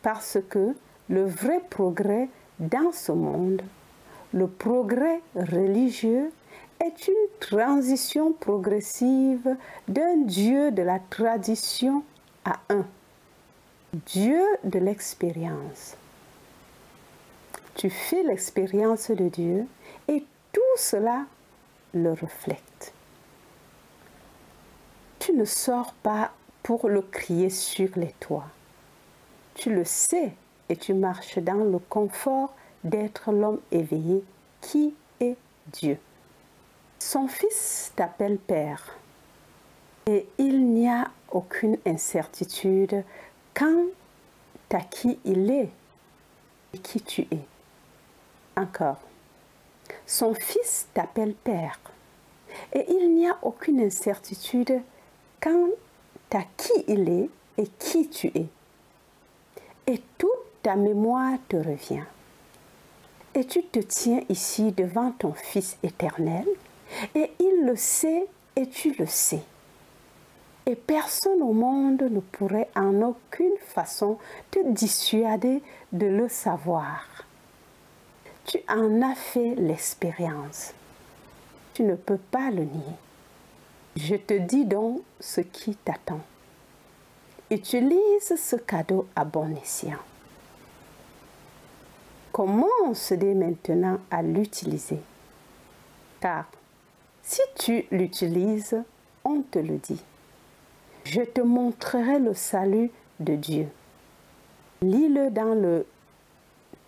Speaker 1: parce que le vrai progrès dans ce monde, le progrès religieux, est une transition progressive d'un Dieu de la tradition à un Dieu de l'expérience. Tu fais l'expérience de Dieu et tout cela le reflète. Tu ne sors pas pour le crier sur les toits. Tu le sais et tu marches dans le confort d'être l'homme éveillé qui est Dieu. Son fils t'appelle Père et il n'y a aucune incertitude quant à qui il est et qui tu es. Encore, son fils t'appelle Père et il n'y a aucune incertitude quant à qui il est et qui tu es. Et toute ta mémoire te revient. Et tu te tiens ici devant ton Fils éternel et il le sait et tu le sais. Et personne au monde ne pourrait en aucune façon te dissuader de le savoir. Tu en as fait l'expérience. Tu ne peux pas le nier. Je te dis donc ce qui t'attend. Utilise ce cadeau à bon escient. Commence dès maintenant à l'utiliser. Car si tu l'utilises, on te le dit. Je te montrerai le salut de Dieu. Lis-le dans le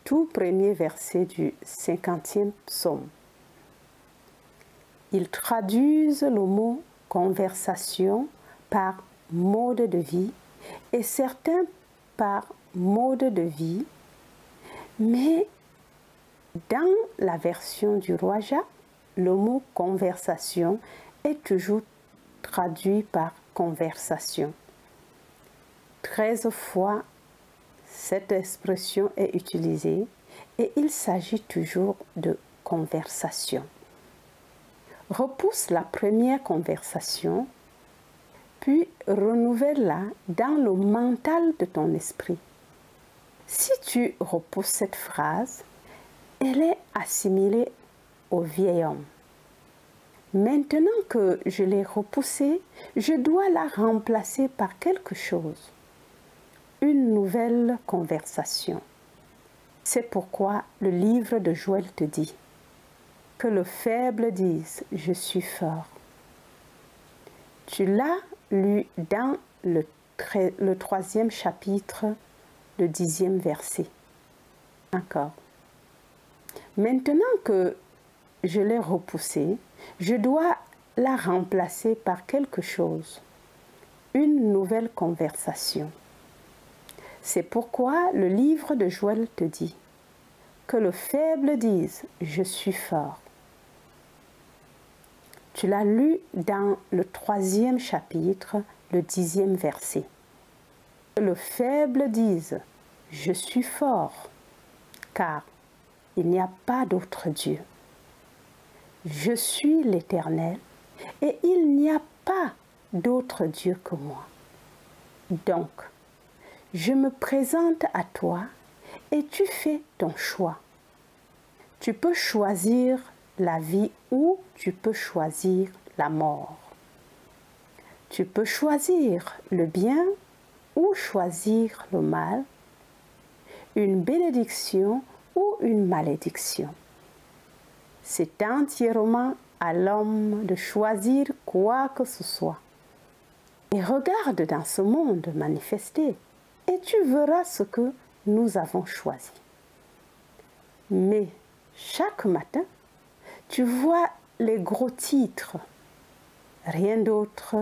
Speaker 1: tout premier verset du 50e psaume. Ils traduisent le mot conversation par mode de vie et certains par mode de vie, mais dans la version du roi Jacques, le mot conversation est toujours traduit par conversation. 13 fois, cette expression est utilisée et il s'agit toujours de conversation. Repousse la première conversation, puis renouvelle-la dans le mental de ton esprit. Si tu repousses cette phrase, elle est assimilée au vieil homme. Maintenant que je l'ai repoussée, je dois la remplacer par quelque chose. Une nouvelle conversation. C'est pourquoi le livre de Joël te dit que le faible dise « Je suis fort ». Tu l'as lu dans le 3e chapitre, le 10e verset. Encore. Maintenant que je l'ai repoussée, je dois la remplacer par quelque chose. Une nouvelle conversation. C'est pourquoi le livre de Joël te dit que le faible dise « Je suis fort ». Tu l'as lu dans le 3e chapitre, le 10e verset. Que le faible dise « Je suis fort », car il n'y a pas d'autre Dieu. Je suis l'Éternel et il n'y a pas d'autre Dieu que moi. Donc, je me présente à toi et tu fais ton choix. Tu peux choisir la vie ou tu peux choisir la mort. Tu peux choisir le bien ou choisir le mal, une bénédiction ou une malédiction. C'est entièrement à l'homme de choisir quoi que ce soit. Et regarde dans ce monde manifesté et tu verras ce que nous avons choisi. Mais chaque matin, tu vois les gros titres, rien d'autre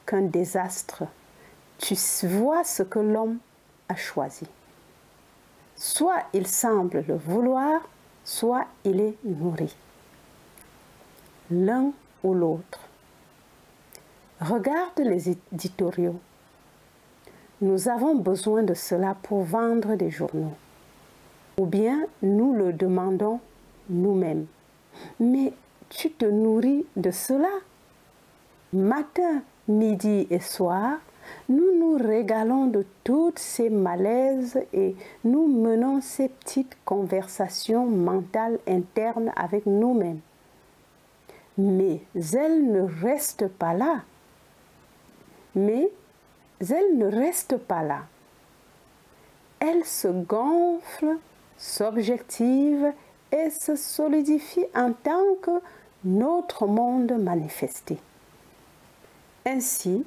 Speaker 1: qu'un désastre. Tu vois ce que l'homme a choisi. Soit il semble le vouloir, soit il est nourri. L'un ou l'autre. Regarde les éditoriaux. Nous avons besoin de cela pour vendre des journaux. Ou bien nous le demandons nous-mêmes. Mais tu te nourris de cela. Matin, midi et soir, nous nous régalons de toutes ces malaises et nous menons ces petites conversations mentales internes avec nous-mêmes. Mais elles ne restent pas là. Elles se gonflent, s'objectivent et se solidifient en tant que notre monde manifesté. Ainsi,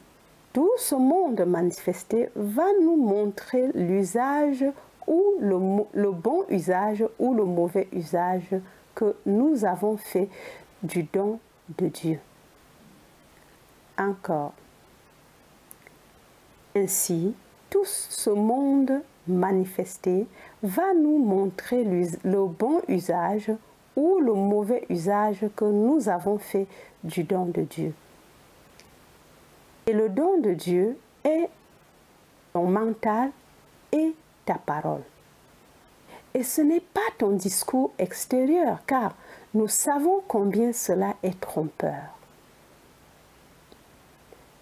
Speaker 1: tout ce monde manifesté va nous montrer l'usage ou le bon usage ou le mauvais usage que nous avons fait du don de Dieu. Encore. Ainsi, tout ce monde manifesté va nous montrer le bon usage ou le mauvais usage que nous avons fait du don de Dieu. Et le don de Dieu est ton mental et ta parole. Et ce n'est pas ton discours extérieur, car nous savons combien cela est trompeur.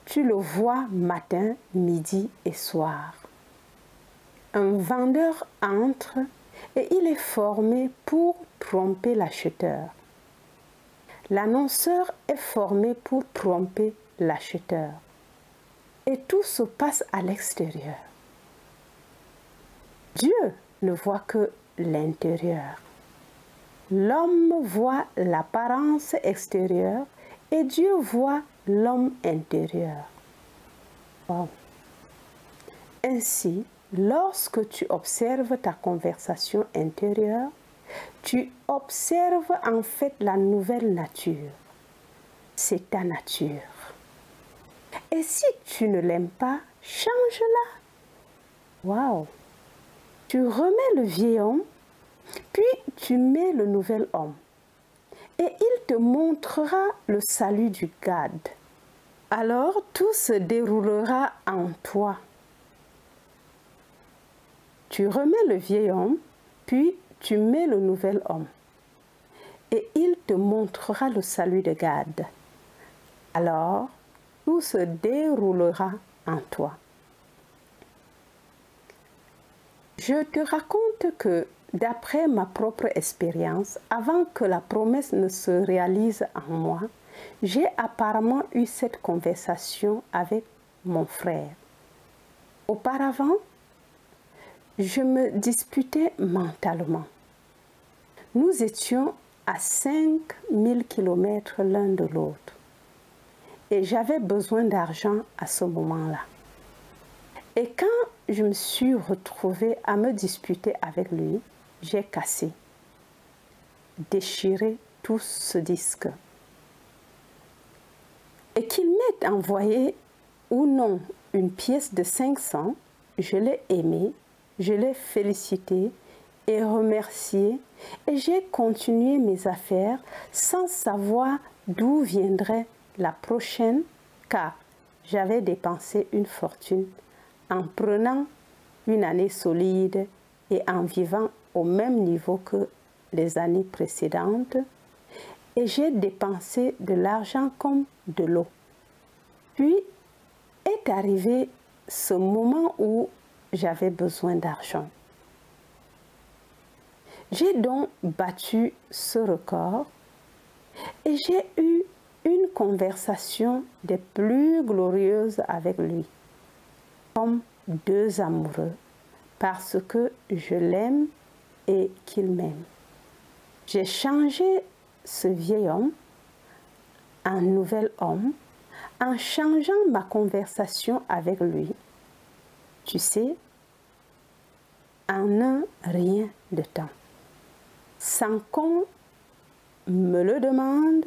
Speaker 1: Tu le vois matin, midi et soir. Un vendeur entre et il est formé pour tromper l'acheteur. L'annonceur est formé pour tromper l'acheteur. Et tout se passe à l'extérieur. Dieu ne voit que l'intérieur. L'homme voit l'apparence extérieure et Dieu voit l'homme intérieur. Wow. Ainsi, lorsque tu observes ta conversation intérieure, tu observes en fait la nouvelle nature. C'est ta nature. Et si tu ne l'aimes pas, change-la. Waouh! Tu remets le vieil homme, puis tu mets le nouvel homme. Et il te montrera le salut du Gad. Alors tout se déroulera en toi. Tu remets le vieil homme, puis tu mets le nouvel homme. Et il te montrera le salut de Gad. Alors, tout se déroulera en toi. Je te raconte que, d'après ma propre expérience, avant que la promesse ne se réalise en moi, j'ai apparemment eu cette conversation avec mon frère. Auparavant, je me disputais mentalement. Nous étions à 5000 km l'un de l'autre. Et j'avais besoin d'argent à ce moment-là. Et quand je me suis retrouvée à me disputer avec lui, j'ai cassé, déchiré tout ce disque. Et qu'il m'ait envoyé ou non une pièce de 500, je l'ai aimé, je l'ai félicité et remercié et j'ai continué mes affaires sans savoir d'où viendrait la prochaine, car j'avais dépensé une fortune en prenant une année solide et en vivant au même niveau que les années précédentes, et j'ai dépensé de l'argent comme de l'eau. Puis est arrivé ce moment où j'avais besoin d'argent. J'ai donc battu ce record et j'ai eu une conversation des plus glorieuses avec lui, comme deux amoureux, parce que je l'aime et qu'il m'aime. J'ai changé ce vieil homme en nouvel homme en changeant ma conversation avec lui. Tu sais, en un rien de temps, sans qu'on me le demande,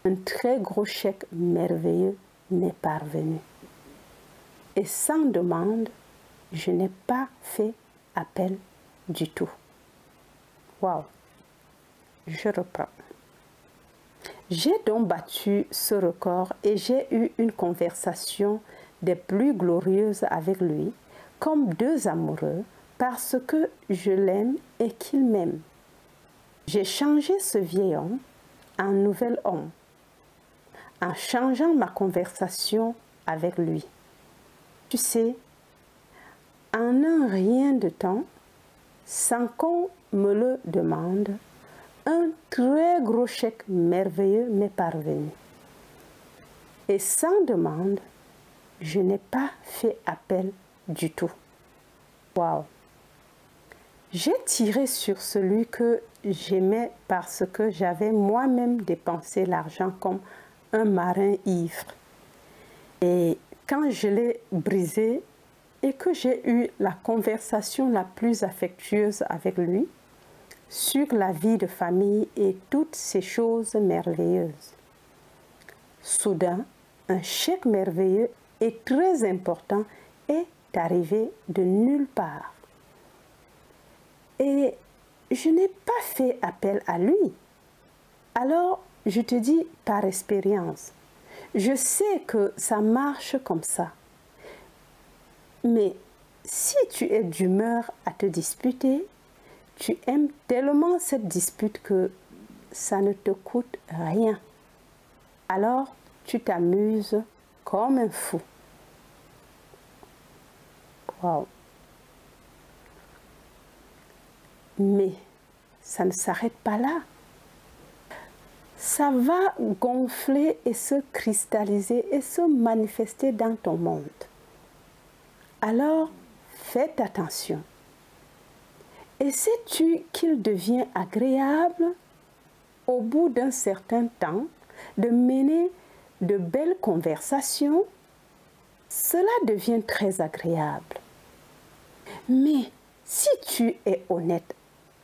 Speaker 1: un très gros chèque merveilleux m'est parvenu. Et sans demande, je n'ai pas fait appel du tout. Waouh! Je reprends. J'ai donc battu ce record et j'ai eu une conversation des plus glorieuses avec lui, comme deux amoureux, parce que je l'aime et qu'il m'aime. J'ai changé ce vieil homme en nouvel homme, en changeant ma conversation avec lui. Tu sais, en un rien de temps, sans qu'on me le demande, un très gros chèque merveilleux m'est parvenu. Et sans demande, je n'ai pas fait appel du tout. Waouh! J'ai tiré sur celui que j'aimais parce que j'avais moi-même dépensé l'argent comme un marin ivre. Et quand je l'ai brisé et que j'ai eu la conversation la plus affectueuse avec lui sur la vie de famille et toutes ces choses merveilleuses, soudain, un chèque merveilleux et très important est arrivé de nulle part. Et je n'ai pas fait appel à lui. Alors, je te dis par expérience, je sais que ça marche comme ça. Mais si tu es d'humeur à te disputer, tu aimes tellement cette dispute que ça ne te coûte rien. Alors, tu t'amuses comme un fou. Wow. Mais ça ne s'arrête pas là. Ça va gonfler et se cristalliser et se manifester dans ton monde. Alors, faites attention. Et sais-tu qu'il devient agréable, au bout d'un certain temps, de mener de belles conversations? Cela devient très agréable. Mais si tu es honnête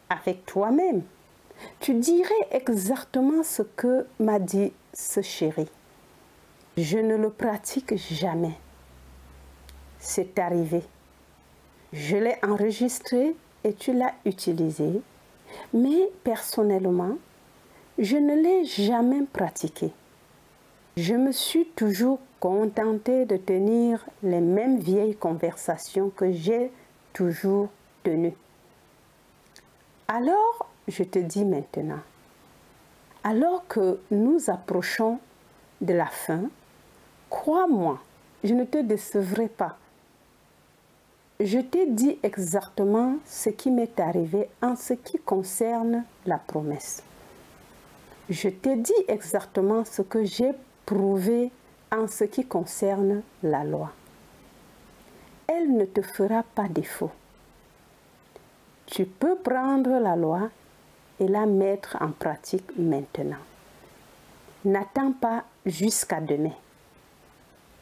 Speaker 1: avec toi-même, tu dirais exactement ce que m'a dit ce chéri. Je ne le pratique jamais. C'est arrivé. Je l'ai enregistré et tu l'as utilisé, mais personnellement, je ne l'ai jamais pratiqué. Je me suis toujours contentée de tenir les mêmes vieilles conversations que j'ai toujours tenues. Alors, je te dis maintenant, alors que nous approchons de la fin, crois-moi, je ne te décevrai pas. Je t'ai dit exactement ce qui m'est arrivé en ce qui concerne la promesse. Je t'ai dit exactement ce que j'ai prouvé en ce qui concerne la loi. Elle ne te fera pas défaut. Tu peux prendre la loi et la mettre en pratique maintenant. N'attends pas jusqu'à demain.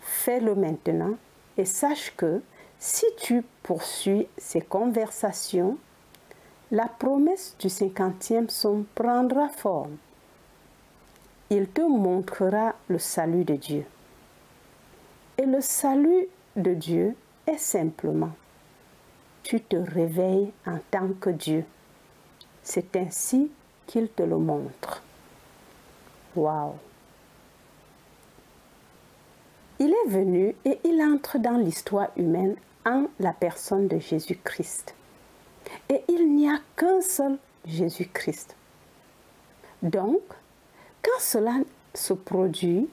Speaker 1: Fais-le maintenant et sache que si tu poursuis ces conversations, la promesse du 50e psaume prendra forme. Il te montrera le salut de Dieu. Et le salut de Dieu est simplement, tu te réveilles en tant que Dieu. C'est ainsi qu'il te le montre. Waouh! Il est venu et il entre dans l'histoire humaine en la personne de Jésus-Christ. Et il n'y a qu'un seul Jésus-Christ. Donc, quand cela se produit,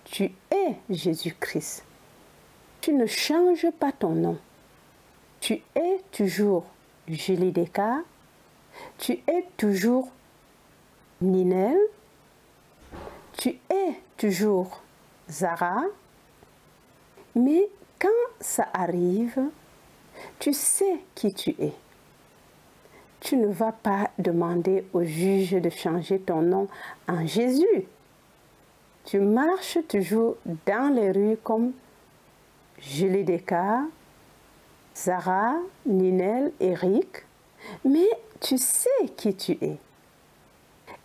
Speaker 1: tu es Jésus-Christ. Tu ne changes pas ton nom. Tu es toujours Julie Descartes. Tu es toujours Ninel. Tu es toujours Zara. Mais quand ça arrive, tu sais qui tu es. Tu ne vas pas demander au juge de changer ton nom en Jésus. Tu marches toujours dans les rues comme Julie Descartes, Zara, Ninel, Eric, mais tu sais qui tu es.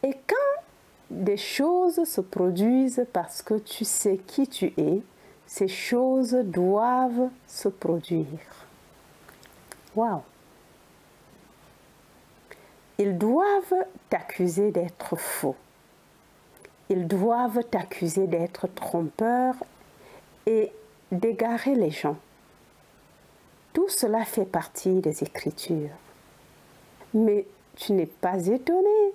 Speaker 1: Et quand des choses se produisent parce que tu sais qui tu es, ces choses doivent se produire. Waouh! Ils doivent t'accuser d'être faux. Ils doivent t'accuser d'être trompeur et d'égarer les gens. Tout cela fait partie des Écritures. Mais tu n'es pas étonné.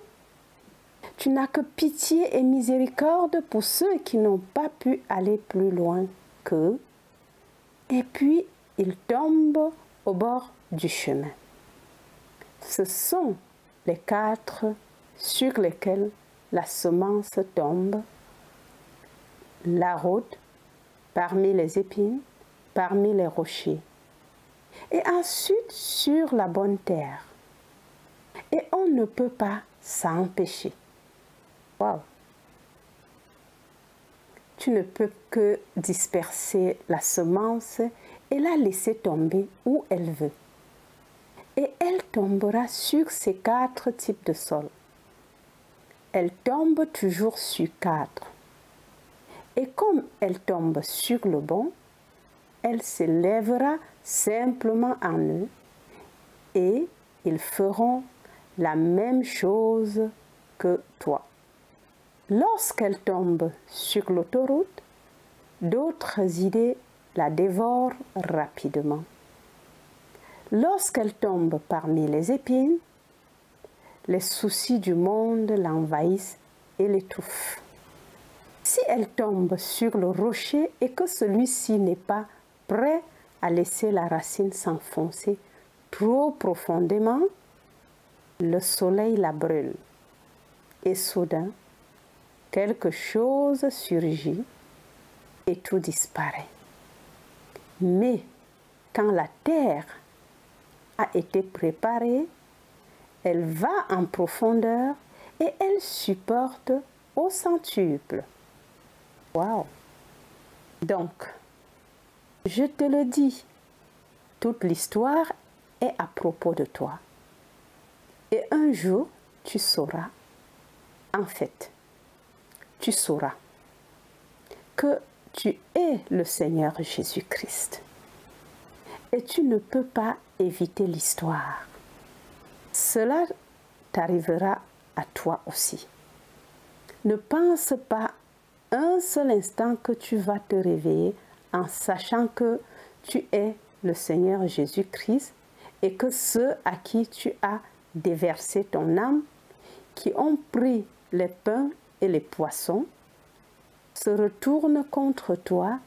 Speaker 1: Tu n'as que pitié et miséricorde pour ceux qui n'ont pas pu aller plus loin qu'eux. Et puis, ils tombent au bord du chemin. Ce sont les 4 sur lesquels la semence tombe, la route, parmi les épines, parmi les rochers, et ensuite sur la bonne terre. Et on ne peut pas s'empêcher. Waouh! Tu ne peux que disperser la semence et la laisser tomber où elle veut. Et elle tombera sur ces 4 types de sol. Elle tombe toujours sur 4. Et comme elle tombe sur le bon, elle s'élèvera simplement en eux et ils feront la même chose que toi. Lorsqu'elle tombe sur l'autoroute, d'autres idées la dévorent rapidement. Lorsqu'elle tombe parmi les épines, les soucis du monde l'envahissent et l'étouffent. Si elle tombe sur le rocher et que celui-ci n'est pas prêt à laisser la racine s'enfoncer trop profondément, le soleil la brûle. Et soudain, quelque chose surgit et tout disparaît. Mais quand la terre a été préparée, elle va en profondeur et elle supporte au centuple. Waouh! Donc, je te le dis, toute l'histoire est à propos de toi. Et un jour, tu sauras, en fait, tu sauras que tu es le Seigneur Jésus-Christ. Et tu ne peux pas éviter l'histoire. Cela t'arrivera à toi aussi. Ne pense pas un seul instant que tu vas te réveiller en sachant que tu es le Seigneur Jésus-Christ et que ceux à qui tu as déversé ton âme, qui ont pris les pains et les poissons, se retournent contre toi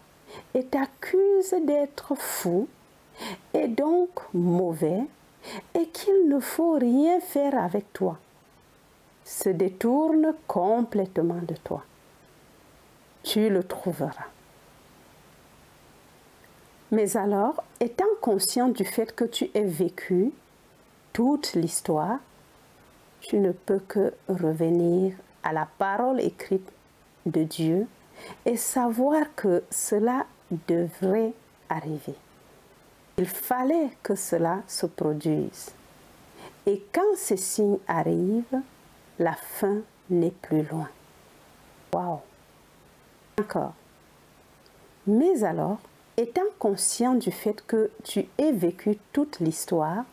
Speaker 1: et t'accusent d'être fou et donc mauvais et qu'il ne faut rien faire avec toi, se détournent complètement de toi. Tu le trouveras. Mais alors, étant conscient du fait que tu aies vécu toute l'histoire, tu ne peux que revenir à la parole écrite de Dieu et savoir que cela devrait arriver. Il fallait que cela se produise. Et quand ces signes arrivent, la fin n'est plus loin. Waouh! Encore. Mais alors, étant conscient du fait que tu aies vécu toute l'histoire,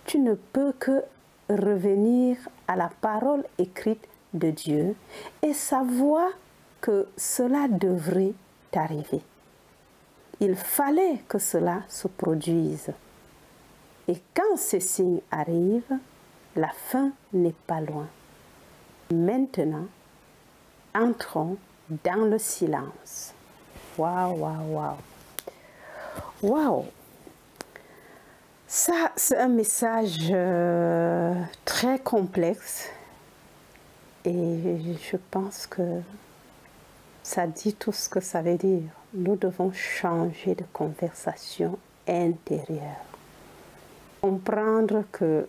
Speaker 1: tu ne peux que revenir à la parole écrite de Dieu et savoir que cela devrait t'arriver. Il fallait que cela se produise. Et quand ces signes arrivent, la fin n'est pas loin. Maintenant, entrons dans le silence. Waouh, waouh, waouh. Waouh. Ça, c'est un message très complexe. Et je pense que ça dit tout ce que ça veut dire. Nous devons changer de conversation intérieure. Comprendre que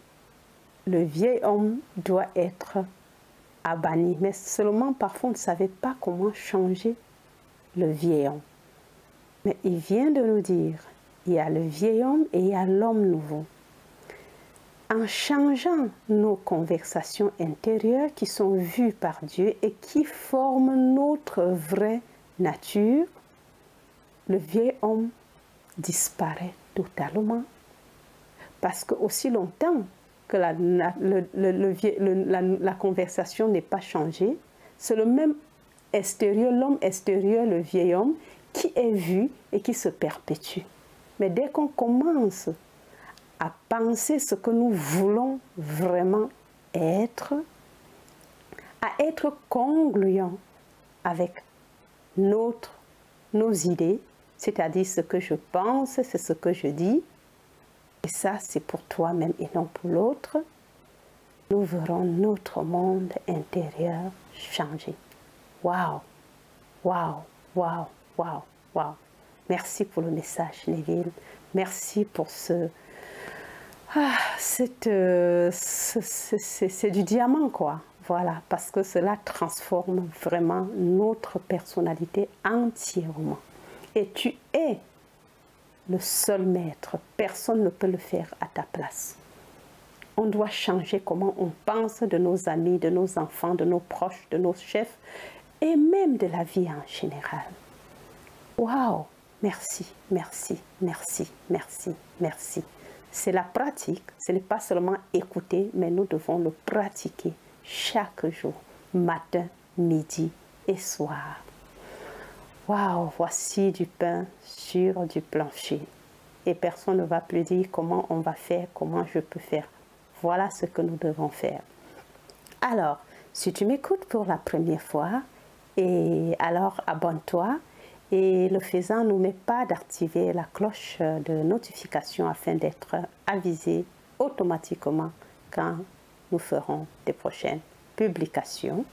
Speaker 1: le vieil homme doit être banni. Mais seulement parfois on ne savait pas comment changer le vieil homme. Mais il vient de nous dire, il y a le vieil homme et il y a l'homme nouveau. En changeant nos conversations intérieures qui sont vues par Dieu et qui forment notre vraie nature, le vieil homme disparaît totalement. Parce que aussi longtemps que la conversation n'est pas changée, c'est le même extérieur, l'homme extérieur, le vieil homme, qui est vu et qui se perpétue. Mais dès qu'on commence à penser ce que nous voulons vraiment être, à être congruent avec nos idées, c'est-à-dire ce que je pense, c'est ce que je dis, et ça c'est pour toi-même et non pour l'autre, nous verrons notre monde intérieur changer. Waouh, waouh, waouh, waouh, waouh. Merci pour le message, Neville. Merci pour ce... c'est du diamant, quoi. Voilà, parce que cela transforme vraiment notre personnalité entièrement. Et tu es le seul maître. Personne ne peut le faire à ta place. On doit changer comment on pense de nos amis, de nos enfants, de nos proches, de nos chefs et même de la vie en général. Waouh! Merci, merci, merci, merci, merci. C'est la pratique, ce n'est pas seulement écouter, mais nous devons le pratiquer chaque jour, matin, midi et soir. Waouh, voici du pain sur du plancher. Et personne ne va plus dire comment on va faire, comment je peux faire. Voilà ce que nous devons faire. Alors, si tu m'écoutes pour la première fois, et alors abonne-toi. Et le faisant, n'oublie pas d'activer la cloche de notification afin d'être avisé automatiquement quand nous ferons des prochaines publications.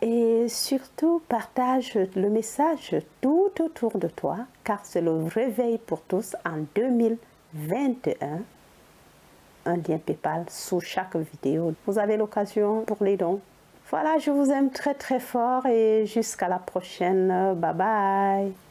Speaker 1: Et surtout, partage le message tout autour de toi, car c'est le réveil pour tous en 2021. Un lien PayPal sous chaque vidéo. Vous avez l'occasion pour les dons. Voilà, je vous aime très très fort et jusqu'à la prochaine. Bye bye.